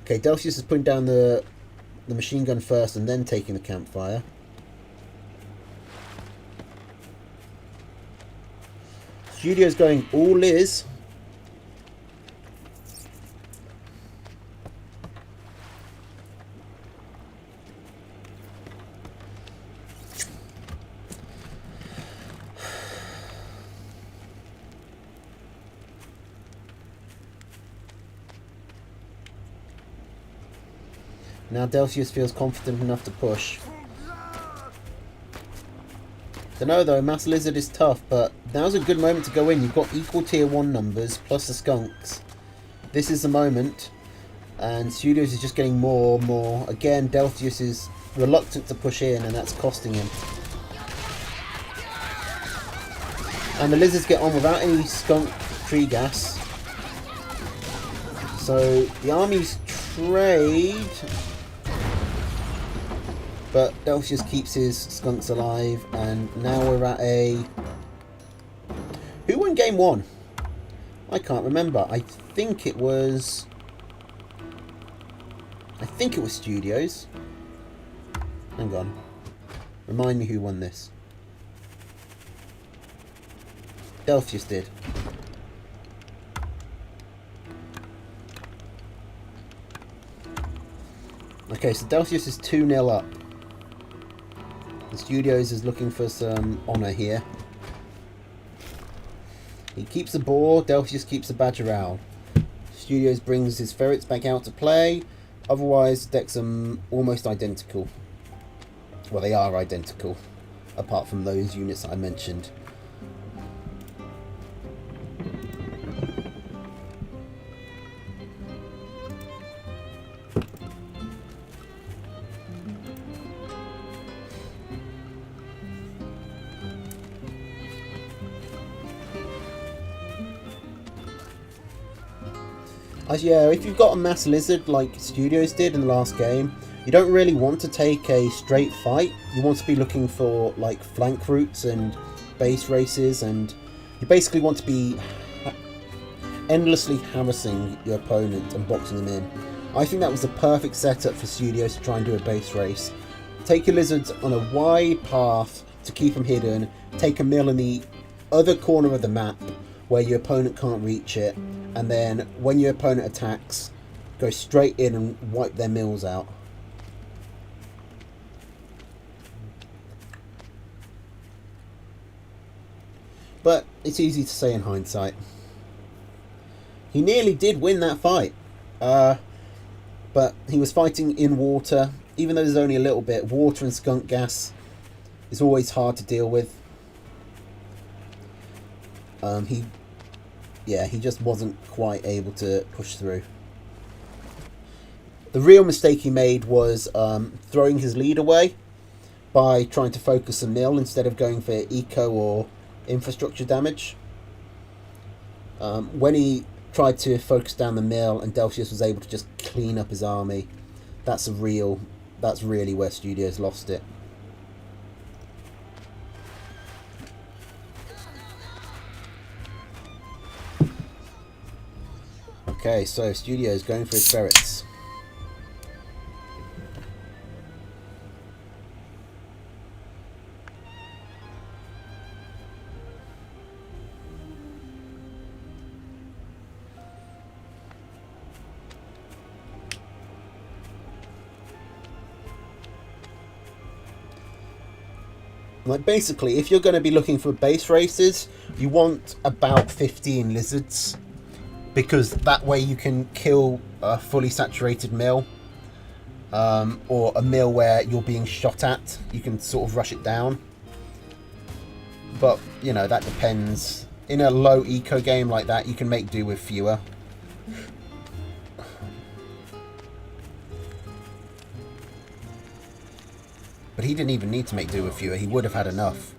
Okay, Delphius is putting down the machine gun first and then taking the campfire. Studio's going all is. Now Delphius feels confident enough to push. Dunno though, Mass Lizard is tough, but now's a good moment to go in. You've got equal tier 1 numbers, plus the skunks. This is the moment. And Studios is just getting more and more. Again, Delphius is reluctant to push in, and that's costing him. And the lizards get on without any skunk tree gas. So the armies trade, but Delphius keeps his skunks alive, and now we're at a... Who won game 1? I can't remember. I think it was Studios. Hang on. Remind me who won this. Delphius did. Okay, so Delphius is 2-0 up. The Studios is looking for some honour here. He keeps the boar, Delphius keeps the badger owl. Studios brings his ferrets back out to play. Otherwise, decks are almost identical. Well, they are identical, apart from those units that I mentioned. Yeah, if you've got a mass lizard like Studios did in the last game, you don't really want to take a straight fight. You want to be looking for like flank routes and base races, and you basically want to be endlessly harassing your opponent and boxing them in. I think that was the perfect setup for Studios to try and do a base race. Take your lizards on a wide path to keep them hidden, take a mill in the other corner of the map where your opponent can't reach it, and then when your opponent attacks, go straight in and wipe their mills out. But it's easy to say in hindsight. He nearly did win that fight, but he was fighting in water. Even though there's only a little bit, water and skunk gas is always hard to deal with. He just wasn't quite able to push through. The real mistake he made was throwing his lead away by trying to focus a mill instead of going for eco or infrastructure damage. When he tried to focus down the mill and Delphius was able to just clean up his army, that's really where Studios lost it. Okay, so Studios going for his ferrets. Like basically, if you're going to be looking for base races, you want about 15 lizards, because that way you can kill a fully saturated mill, or a mill where you're being shot at. You can sort of rush it down. But, you know, that depends. In a low eco game like that, you can make do with fewer. But he didn't even need to make do with fewer. He would have had enough.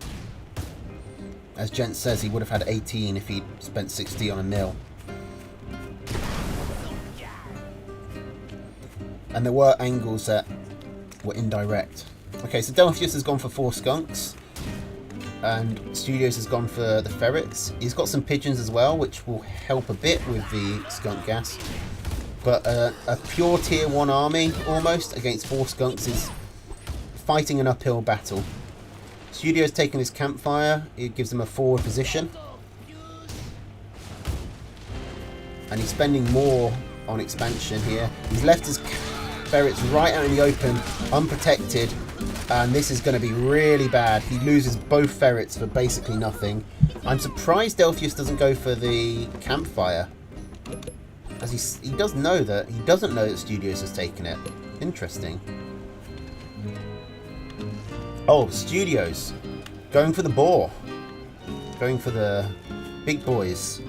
As Gent says, he would have had 18 if he'd spent 60 on a mill. And there were angles that were indirect. Okay, so Delphius has gone for 4 skunks. And Studios has gone for the ferrets. He's got some pigeons as well, which will help a bit with the skunk gas. But a pure tier 1 army, almost, against 4 skunks is fighting an uphill battle. Studio's taking his campfire. It gives him a forward position. And he's spending more on expansion here. He's left his ferrets right out in the open, unprotected. And this is going to be really bad. He loses both ferrets for basically nothing. I'm surprised Delphius doesn't go for the campfire, as he doesn't know that Studios has taken it. Interesting. Oh, Studios going for the boar, going for the big boys.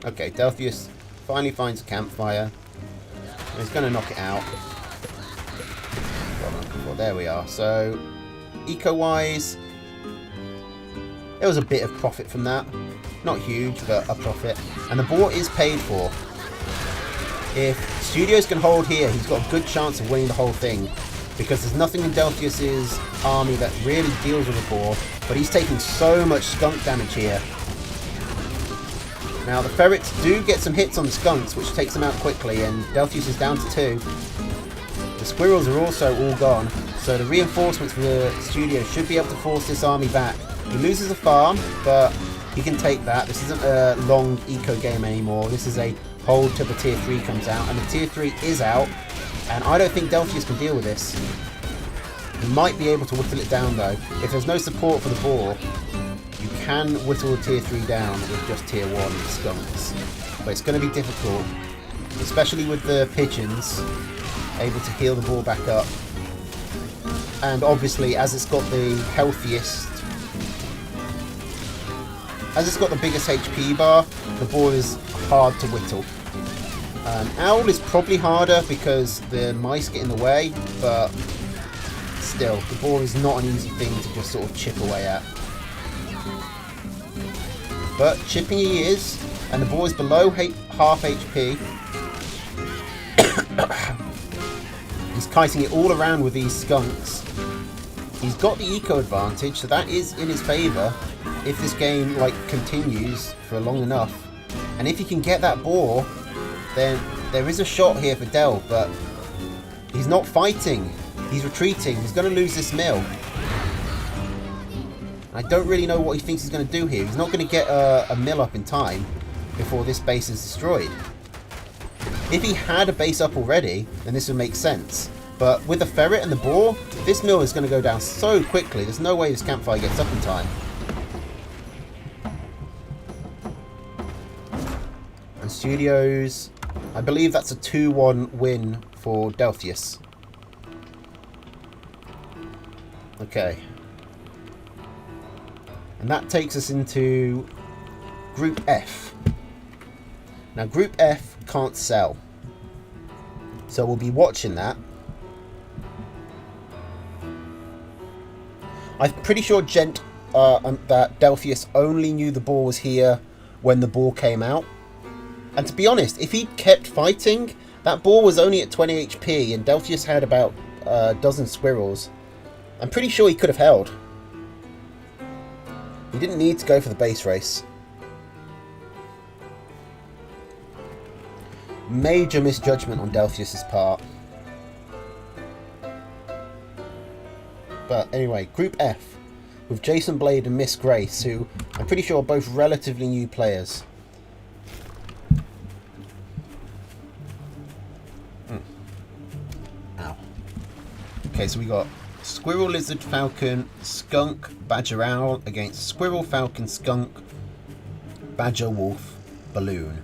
Okay, Delphius finally finds a campfire. He's going to knock it out. Well, there we are. So, eco-wise, there was a bit of profit from that. Not huge, but a profit. And the boar is paid for. If Studios can hold here, he's got a good chance of winning the whole thing. Because there's nothing in Delphius's army that really deals with a boar. But he's taking so much skunk damage here. Now the ferrets do get some hits on the skunks, which takes them out quickly, and Delphius is down to 2. The squirrels are also all gone, so the reinforcements for the studio should be able to force this army back. He loses a farm, but he can take that. This isn't a long eco game anymore. This is a hold till the tier 3 comes out, and the tier 3 is out, and I don't think Delphius can deal with this. He might be able to whittle it down though. If there's no support for the boar, you can whittle tier 3 down with just tier 1 skunks. But it's going to be difficult, especially with the pigeons able to heal the boar back up. And obviously, as it's got the healthiest, as it's got the biggest HP bar, the boar is hard to whittle. Owl is probably harder because the mice get in the way, but still, the boar is not an easy thing to just sort of chip away at. But chipping he is, and the boar is below half HP. He's kiting it all around with these skunks. He's got the eco advantage, so that is in his favour if this game continues for long enough. And if he can get that boar, then there is a shot here for Del, but he's not fighting. He's retreating. He's going to lose this mill. I don't really know what he thinks he's going to do here. He's not going to get a mill up in time before this base is destroyed. If he had a base up already, then this would make sense. But with the ferret and the boar, this mill is going to go down so quickly. There's no way this campfire gets up in time. And Studios, I believe that's a 2-1 win for Delphius. Okay. And that takes us into Group F. Now Group F can't sell, so we'll be watching that. I'm pretty sure that Delphius only knew the boar was here when the boar came out. And to be honest, if he kept fighting, that boar was only at 20 HP and Delphius had about a dozen squirrels. I'm pretty sure he could have held. He didn't need to go for the base race. Major misjudgment on Delphius' part. But anyway, Group F with Jason Blade and Miss Grace, who I'm pretty sure are both relatively new players. Ow. Okay, so we got Squirrel, Lizard, Falcon, Skunk, Badger, Owl against Squirrel, Falcon, Skunk, Badger, Wolf, Balloon.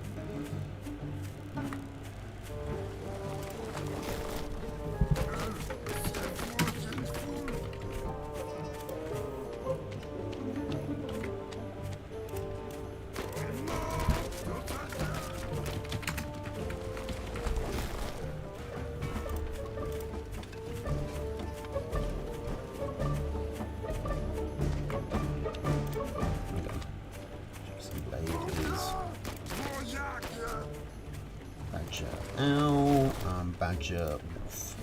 Badger Owl and Badger Wolf.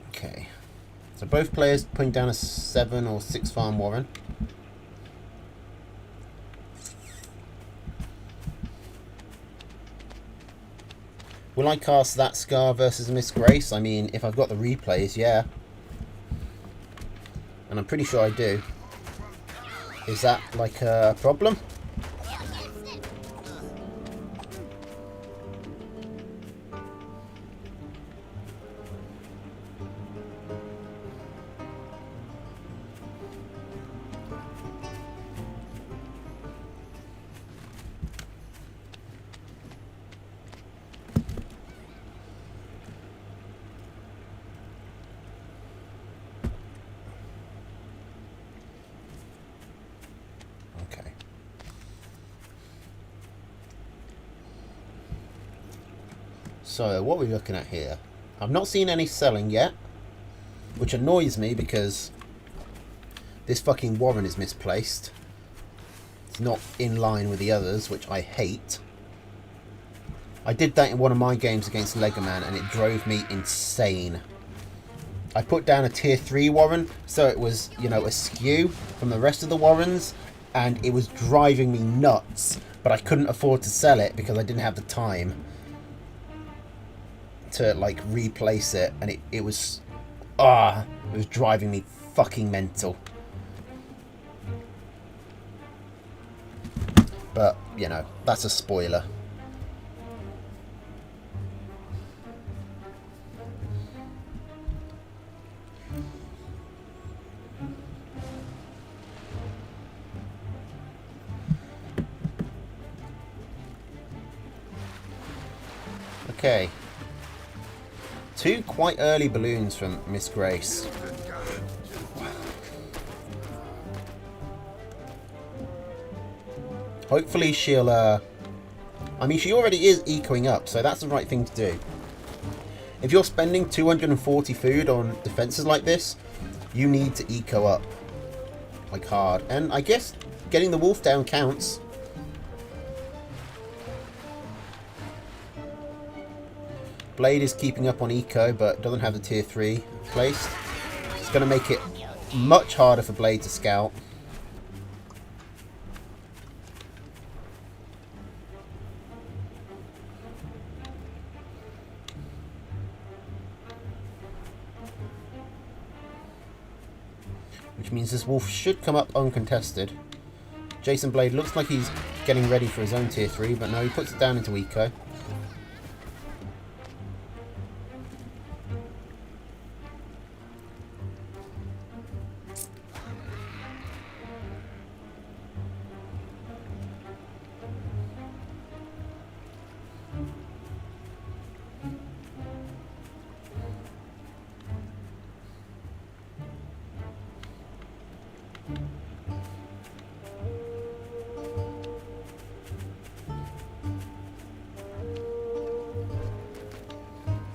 Okay, so both players putting down a 7 or 6 farm warren. Will I cast that Scar versus Miss Grace? I mean, if I've got the replays, yeah. And I'm pretty sure I do. Is that like a problem? So, what are we looking at here? I've not seen any selling yet, which annoys me because this fucking warren is misplaced. It's not in line with the others, which I hate. I did that in one of my games against Legoman and it drove me insane. I put down a tier 3 warren, so it was, you know, askew from the rest of the warrens, and it was driving me nuts, but I couldn't afford to sell it because I didn't have the time to like replace it, and it was driving me fucking mental. But you know, that's a spoiler. Okay. Two quite early balloons from Miss Grace. Hopefully she'll, I mean, she already is ecoing up, so that's the right thing to do. If you're spending 240 food on defenses like this, you need to eco up. Like, hard. And I guess getting the wolf down counts. Blade is keeping up on eco, but doesn't have the tier 3 placed. It's going to make it much harder for Blade to scout. Which means this wolf should come up uncontested. Jason Blade looks like he's getting ready for his own tier 3, but no, he puts it down into eco.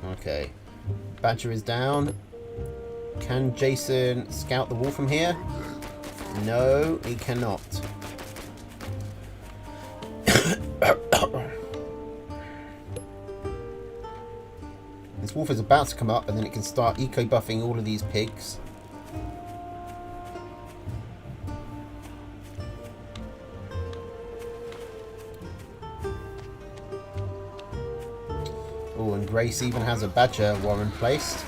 Okay, Badger is down. Can Jason scout the wolf from here? No, he cannot. This wolf is about to come up and then it can start eco-buffing all of these pigs. Oh, and Grace even has a badger warren placed.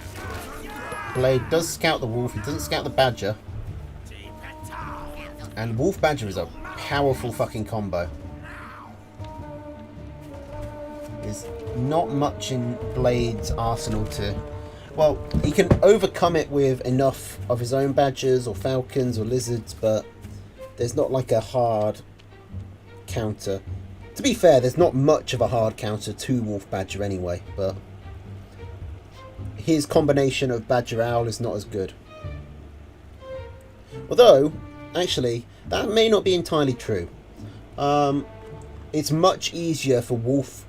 Blade does scout the wolf, he doesn't scout the badger. And wolf badger is a powerful fucking combo. There's not much in Blade's arsenal to... Well, he can overcome it with enough of his own badgers or falcons or lizards, but there's not like a hard counter. To be fair, there's not much of a hard counter to Wolf Badger anyway, but his combination of Badger Owl is not as good. Although, actually, that may not be entirely true. It's much easier for Wolf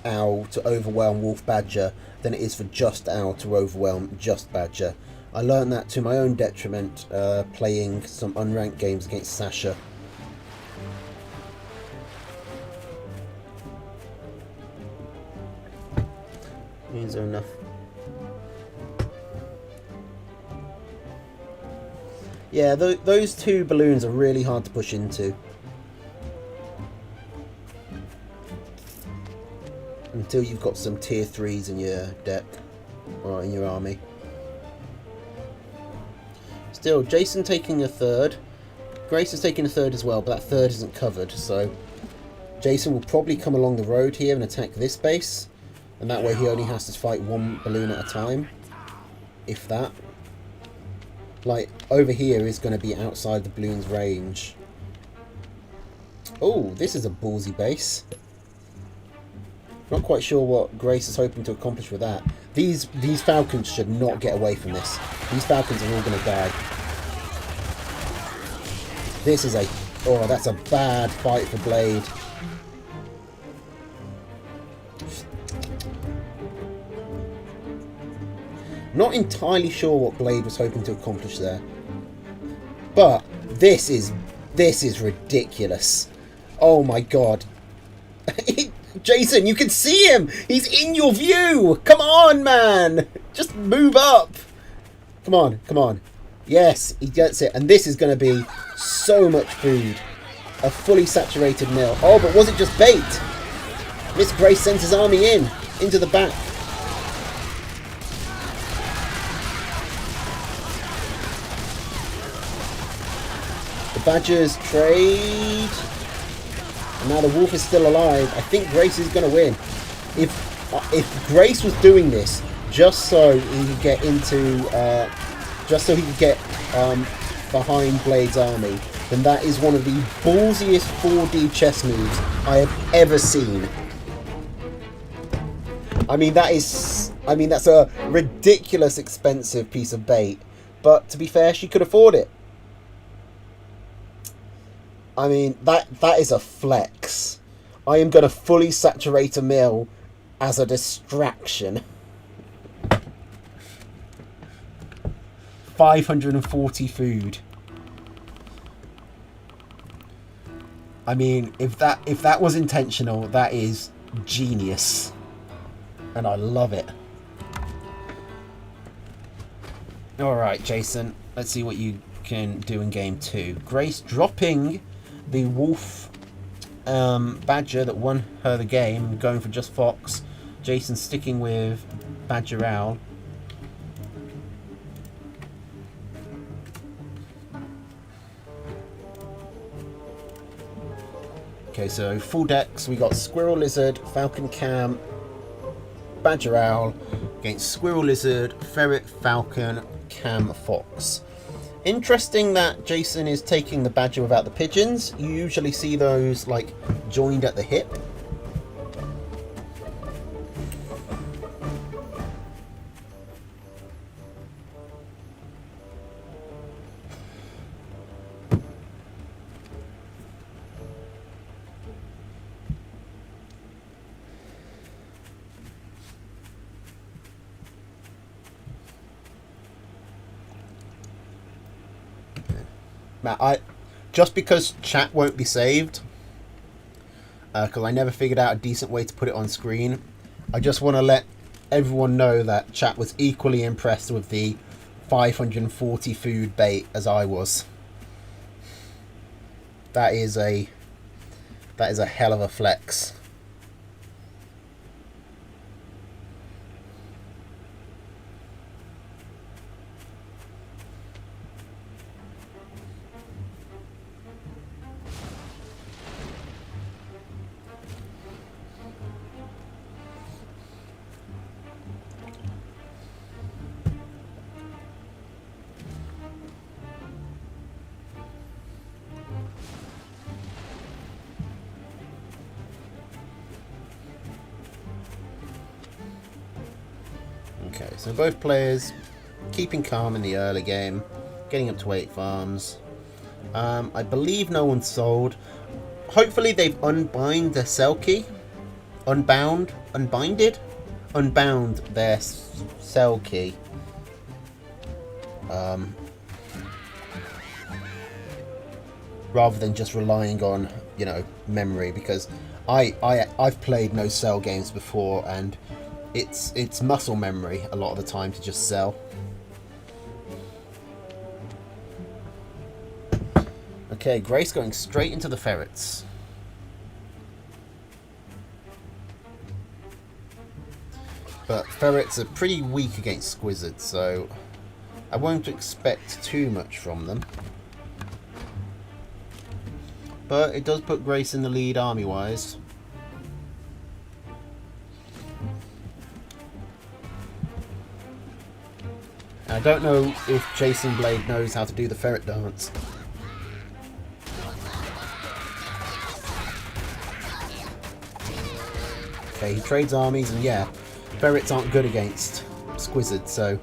Owl to overwhelm Wolf Badger than it is for Just Owl to overwhelm Just Badger. I learned that to my own detriment playing some unranked games against Sasha. Means enough. Yeah, those two balloons are really hard to push into. Until you've got some tier 3s in your deck. Or in your army. Still, Jason taking a third. Grace is taking a third as well, but that third isn't covered, so Jason will probably come along the road here and attack this base. And that way he only has to fight one balloon at a time. If that. Like, over here is going to be outside the balloon's range. Oh, this is a ballsy base. Not quite sure what Grace is hoping to accomplish with that. These falcons should not get away from this. These falcons are all going to die. This is a... Oh, that's a bad fight for Blade. Not entirely sure what Blade was hoping to accomplish there. But this is ridiculous. Oh my god. Jason, you can see him! He's in your view! Come on, man! Just move up! Come on, come on. Yes, he gets it. And this is going to be so much food. A fully saturated meal. Oh, but was it just bait? Miss Grace sends his army into the back. Badgers trade, and now the wolf is still alive. I think Grace is going to win. If Grace was doing this just so he could get into, just so he could get behind Blade's army, then that is one of the ballsiest 4D chess moves I have ever seen. I mean, that is I mean, that's a ridiculous expensive piece of bait. But to be fair, she could afford it. I mean, that is a flex. I am going to fully saturate a mill as a distraction. 540 food. I mean, if that was intentional, that is genius. And I love it. Alright, Jason. Let's see what you can do in game 2. Grace dropping the wolf badger that won her the game, going for just fox. Jason sticking with badger owl. Okay, so full decks. We got squirrel lizard, falcon cam, badger owl against squirrel lizard, ferret, falcon, cam, fox. Interesting that Jason is taking the badger without the pigeons. You usually see those like joined at the hip. Now, just because chat won't be saved, because I never figured out a decent way to put it on screen, I just want to let everyone know that chat was equally impressed with the 540 food bait as I was. That is a hell of a flex. Okay, so both players keeping calm in the early game, getting up to 8 farms. I believe no one's sold. Hopefully they've unbound their cell key. Unbound their cell key. Rather than just relying on, you know, memory, because I've played no cell games before, and it's muscle memory a lot of the time to just sell. Okay, Grace going straight into the ferrets. But ferrets are pretty weak against squizzards, so I won't expect too much from them. But it does put Grace in the lead army-wise. I don't know if Jason Blade knows how to do the ferret dance. Okay, he trades armies, and yeah, ferrets aren't good against squizzards, so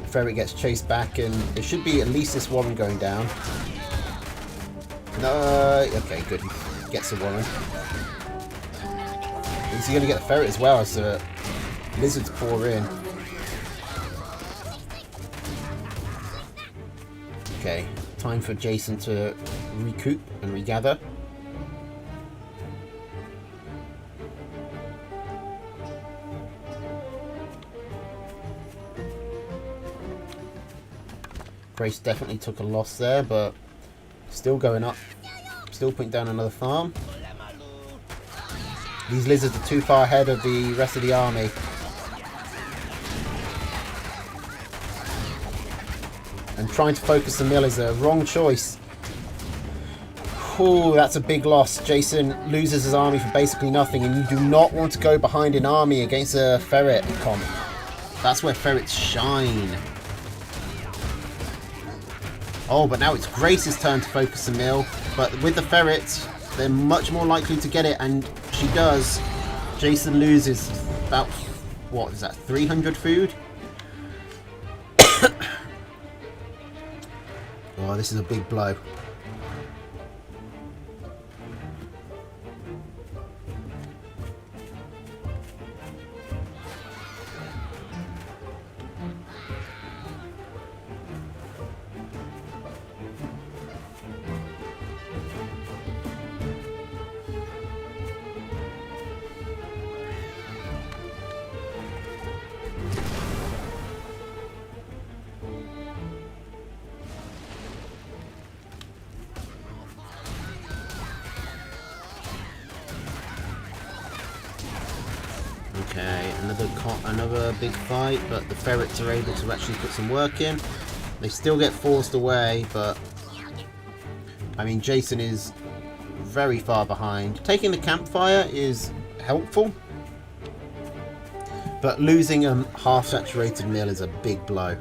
ferret gets chased back, and there should be at least this warren going down. No, okay, good. Gets the warren. Is he going to get the ferret as well as the lizards pour in? Okay, time for Jason to recoup and regather. Grace definitely took a loss there, but still going up. Still putting down another farm. These lizards are too far ahead of the rest of the army. And trying to focus the mill is a wrong choice. Ooh, that's a big loss. Jason loses his army for basically nothing, and you do not want to go behind an army against a ferret comp. That's where ferrets shine. Oh, but now it's Grace's turn to focus the mill. But with the ferrets, they're much more likely to get it, and she does. Jason loses about what is that, 300 food? Oh, this is a big blow. Okay, another big fight, but the ferrets are able to actually put some work in. They still get forced away, but I mean, Jason is very far behind. Taking the campfire is helpful, but losing a half-saturated meal is a big blow.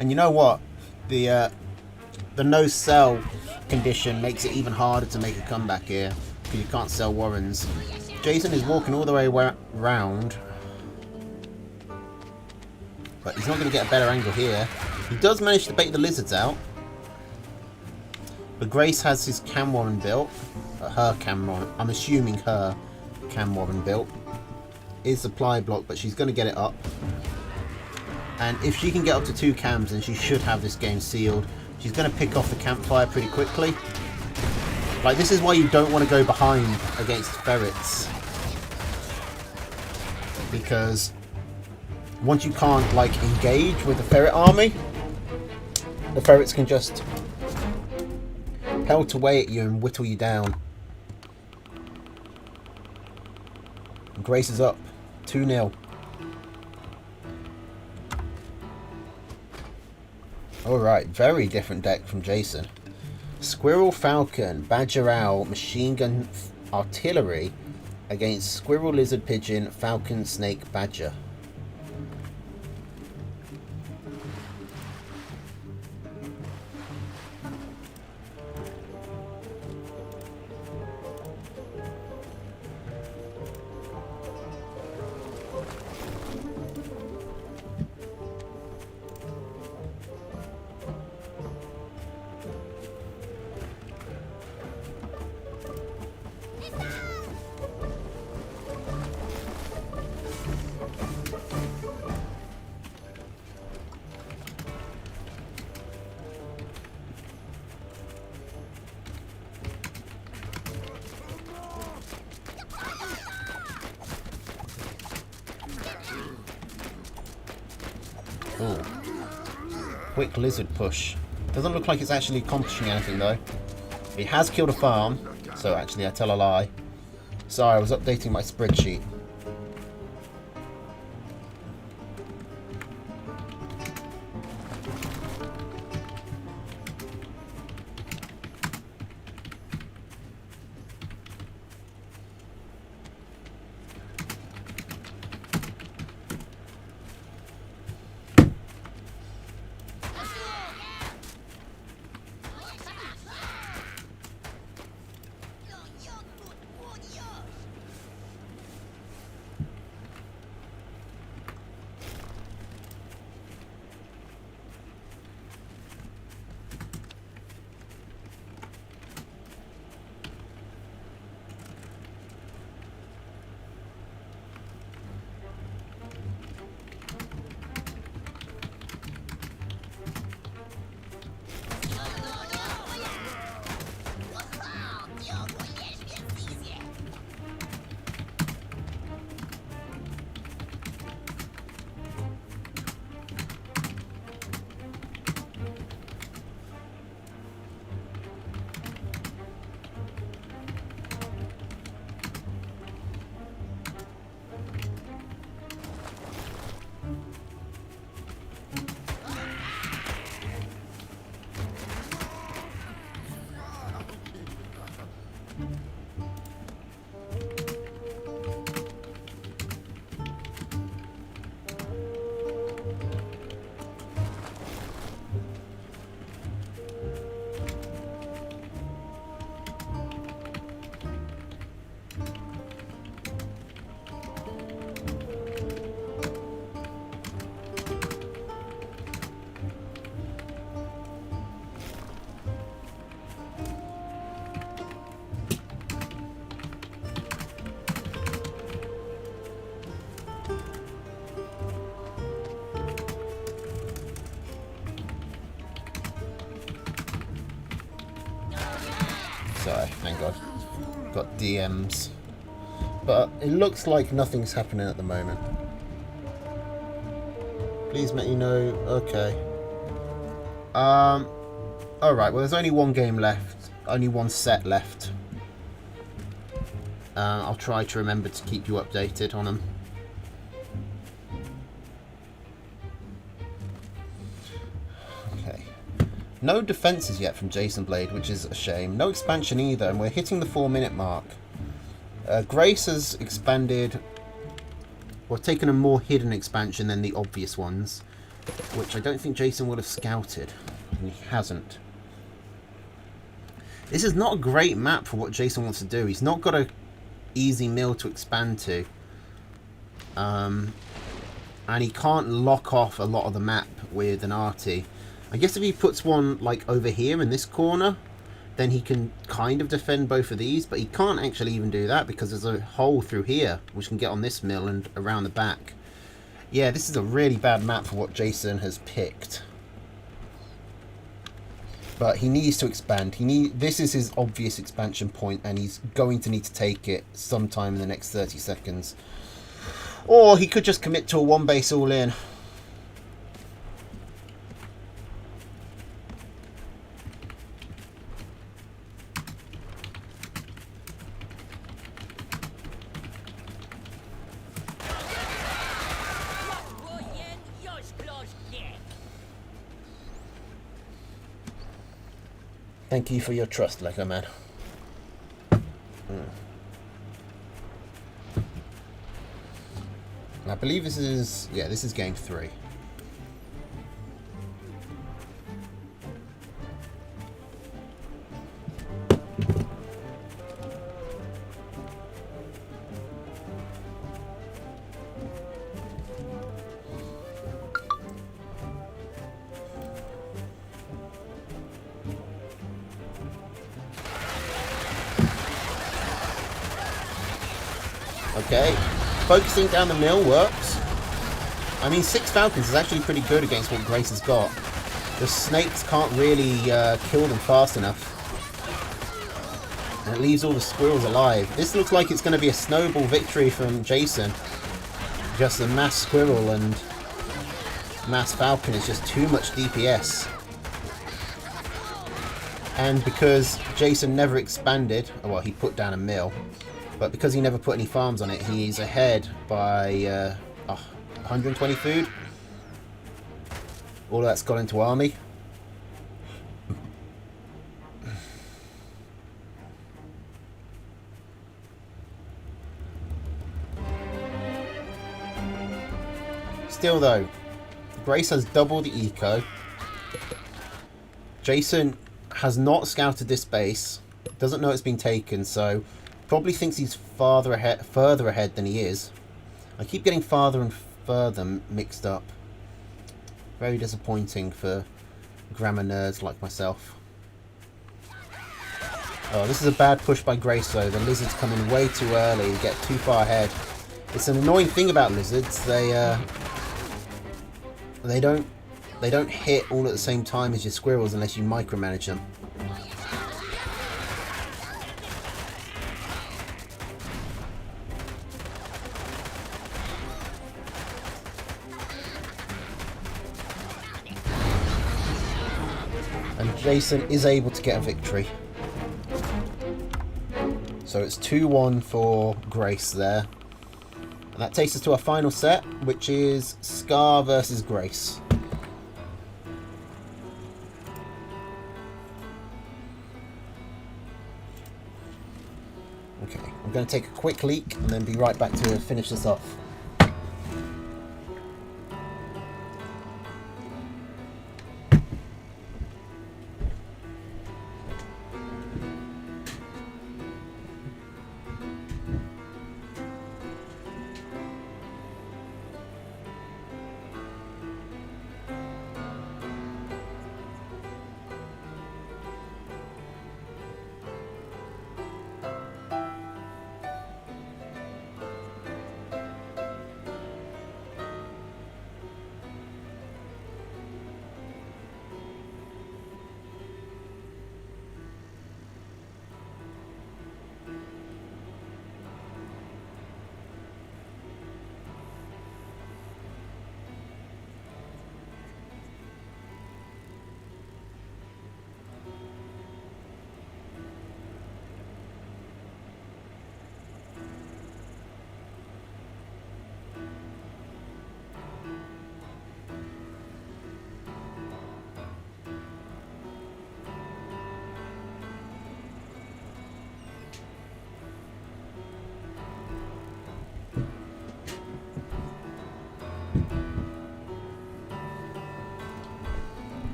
And you know what? The no sell condition makes it even harder to make a comeback here, because you can't sell Warrens. Jason is walking all the way around, but he's not going to get a better angle here. He does manage to bait the lizards out, but Grace has his Cam Warren built. Her Cam Warren, I'm assuming her Cam Warren built, is supply block, but she's going to get it up. And if she can get up to 2 cams, then she should have this game sealed. She's going to pick off the campfire pretty quickly. Like, this is why you don't want to go behind against ferrets, because once you can't, like, engage with the ferret army, the ferrets can just pelt away at you and whittle you down. Grace is up 2-0. Alright, very different deck from Jason. Squirrel Falcon, Badger Owl, Machine Gun Artillery against Squirrel Lizard Pigeon, Falcon Snake Badger. Oh. Quick lizard push. Doesn't look like it's actually accomplishing anything though. It has killed a farm, so actually I tell a lie. Sorry, I was updating my spreadsheet. got DMs. But it looks like nothing's happening at the moment. Please let you know. Okay. Alright, well there's only one game left. Only one set left. I'll try to remember to keep you updated on them. Okay. No defences yet from Jason Blade, which is a shame. No expansion either, and we're hitting the 4-minute mark. Grace has expanded, or taken a more hidden expansion than the obvious ones, which I don't think Jason would have scouted, and he hasn't. This is not a great map for what Jason wants to do. He's not got a easy mill to expand to, and he can't lock off a lot of the map with an arty. I guess if he puts one like over here in this corner, then he can kind of defend both of these, but he can't actually even do that because there's a hole through here which can get on this mill and around the back. Yeah, this is a really bad map for what Jason has picked. But he needs to expand. This is his obvious expansion point, and he's going to need to take it sometime in the next 30 seconds. Or he could just commit to a one base all in. Thank you for your trust, Lego Man. I believe this is... yeah, this is game 3. Okay, focusing down the mill works. I mean, 6 Falcons is actually pretty good against what Grace has got. The snakes can't really kill them fast enough. And it leaves all the squirrels alive. This looks like it's going to be a snowball victory from Jason. Just the mass squirrel and mass falcon is just too much DPS. And because Jason never expanded, well, he put down a mill. But because he never put any farms on it, he's ahead by 120 food. All that's gone into army. Still though, Grace has double the eco. Jason has not scouted this base, doesn't know it's been taken, so probably thinks he's further ahead than he is. I keep getting farther and further mixed up. Very disappointing for grammar nerds like myself. Oh, this is a bad push by Grace though. The lizards come in way too early and get too far ahead. It's an annoying thing about lizards. They don't hit all at the same time as your squirrels unless you micromanage them. And Jason is able to get a victory. So it's 2-1 for Grace there. And that takes us to our final set, which is Scar versus Grace. Okay, I'm going to take a quick leak and then be right back to finish this off.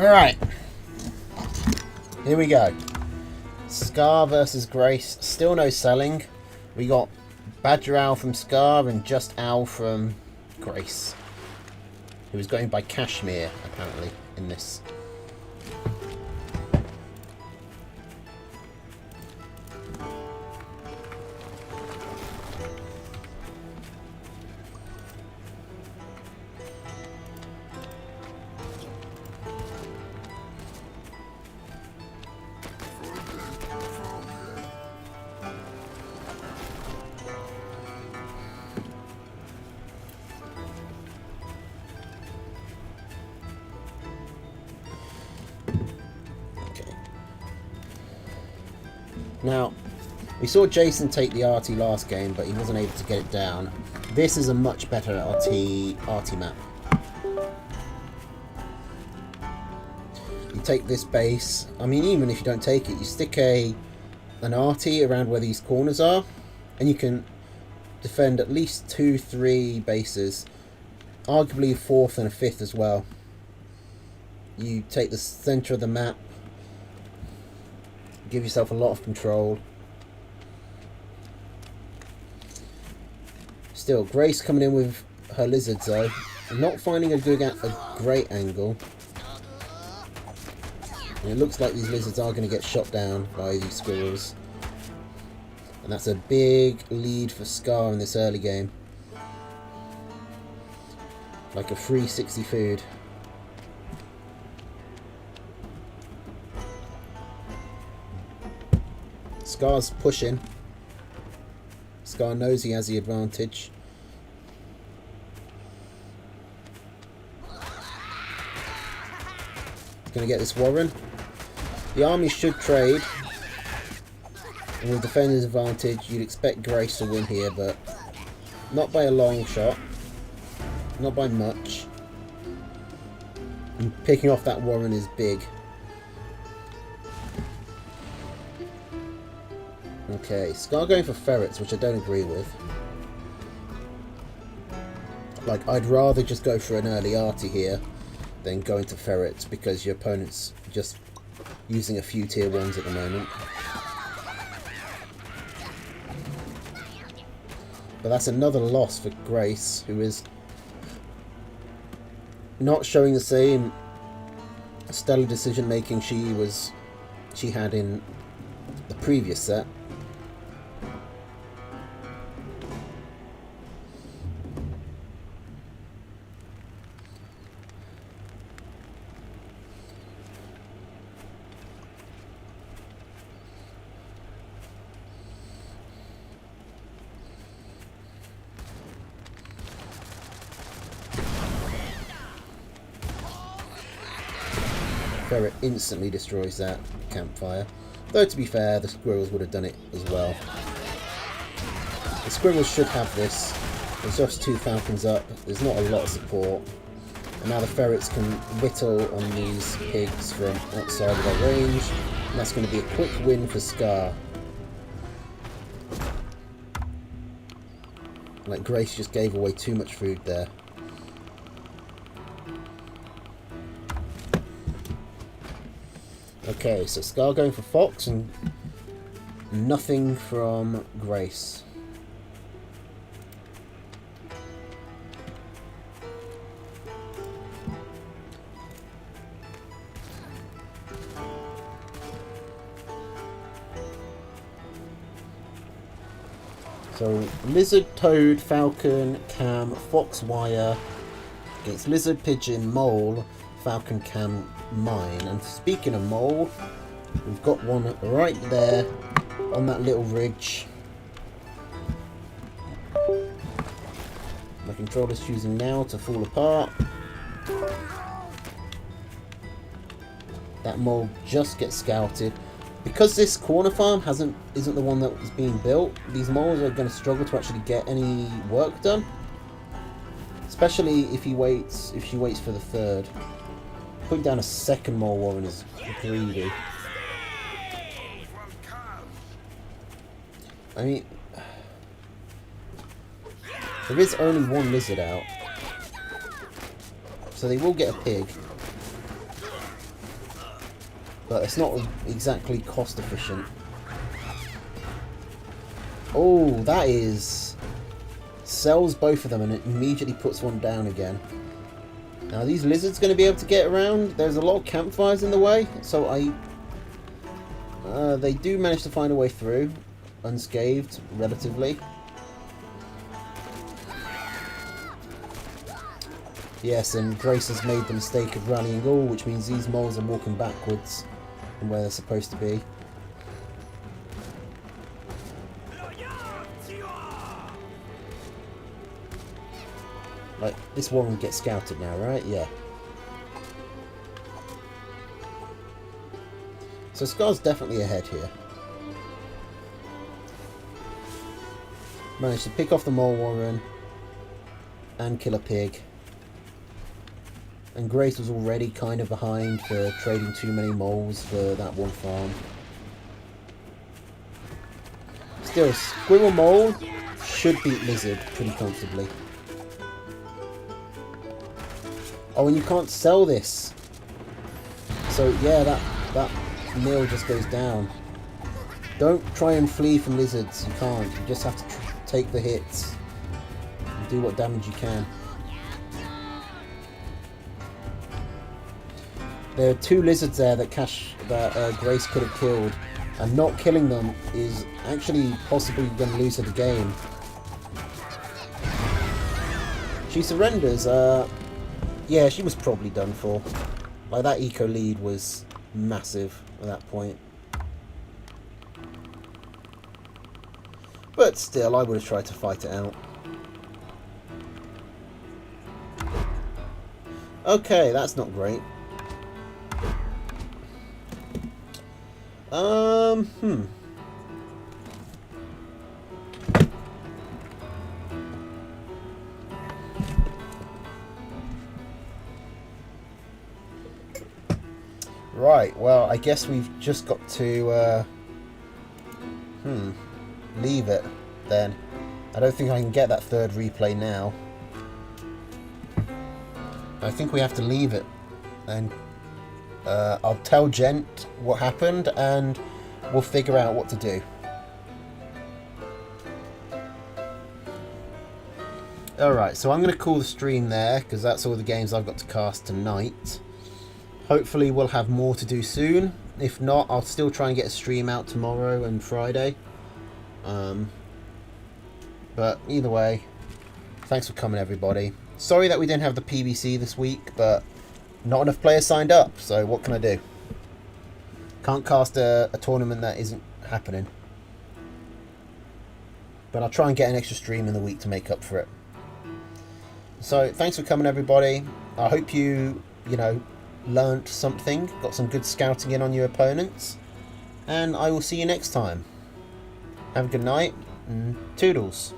Alright. Here we go. Scar versus Grace. Still no selling. We got Badger Owl from Scar and Just Owl from Grace, who was going by Kashmir, apparently, in this. Now, we saw Jason take the arty last game, but he wasn't able to get it down. This is a much better arty map. You take this base. I mean, even if you don't take it, you stick an arty around where these corners are, and you can defend at least 2-3 bases, arguably a fourth and a fifth as well. You take the center of the map, give yourself a lot of control. Still, Grace coming in with her lizards though. Not finding a great angle. And it looks like these lizards are going to get shot down by these squirrels. And that's a big lead for Scar in this early game. Like a free 60 food. Scar's pushing. Scar knows he has the advantage. He's going to get this Warren. The army should trade. And with defender's advantage, you'd expect Grace to win here, but not by a long shot. Not by much. And picking off that Warren is big. Okay, Scar going for ferrets, which I don't agree with. Like, I'd rather just go for an early arty here than go into ferrets, because your opponent's just using a few tier 1s at the moment. But that's another loss for Grace, who is not showing the same stellar decision making she had in the previous set. Ferret instantly destroys that campfire. Though, to be fair, the squirrels would have done it as well. The squirrels should have this. There's just 2 falcons up. There's not a lot of support. And now the ferrets can whittle on these pigs from outside of their range. And that's going to be a quick win for Scar. Like, Grace just gave away too much food there. Okay, so Scar going for Fox and nothing from Grace. So Lizard, Toad, Falcon, Cam, Fox, Wire against Lizard, Pigeon, Mole, Falcon, Cam, Mine. And speaking of Mole, we've got one right there on that little ridge. My controller's choosing now to fall apart. That Mole just gets scouted. Because this corner farm isn't the one that was being built, these moles are going to struggle to actually get any work done. Especially if she waits for the third. Putting down a second mole warren is greedy. I mean, there is only one lizard out, so they will get a pig. but it's not exactly cost efficient. Oh, that is... sells both of them and it immediately puts one down again. Now, are these lizards going to be able to get around? There's a lot of campfires in the way, so they do manage to find a way through, unscathed, relatively. Yes, and Grace has made the mistake of rallying all, which means these moles are walking backwards from where they're supposed to be. Like, this one will get scouted now, right? Yeah. So Scar's definitely ahead here. Managed to pick off the mole warren and kill a pig. And Grace was already kind of behind for trading too many moles for that one farm. Still, Squirrel Mole should beat Lizard pretty comfortably. Oh, and you can't sell this. So yeah, that mill just goes down. Don't try and flee from lizards. You can't. You just have to take the hits and do what damage you can. There are two lizards there that Grace could have killed, and not killing them is actually possibly going to lose her the game. She surrenders. Yeah, she was probably done for. Like, that eco lead was massive at that point. But still, I would have tried to fight it out. Okay, that's not great. Right, well, I guess we've just got to, leave it, then. I don't think I can get that third replay now. I think we have to leave it, and I'll tell Gent what happened, and we'll figure out what to do. Alright, so I'm going to call the stream there, because that's all the games I've got to cast tonight. Hopefully we'll have more to do soon. If not, I'll still try and get a stream out tomorrow and Friday. But either way, thanks for coming, everybody. Sorry that we didn't have the PBC this week, but not enough players signed up, so what can I do? Can't cast a tournament that isn't happening. But I'll try and get an extra stream in the week to make up for it. So, thanks for coming, everybody. I hope you learnt something, got some good scouting in on your opponents, and I will see you next time. Have a good night, and toodles.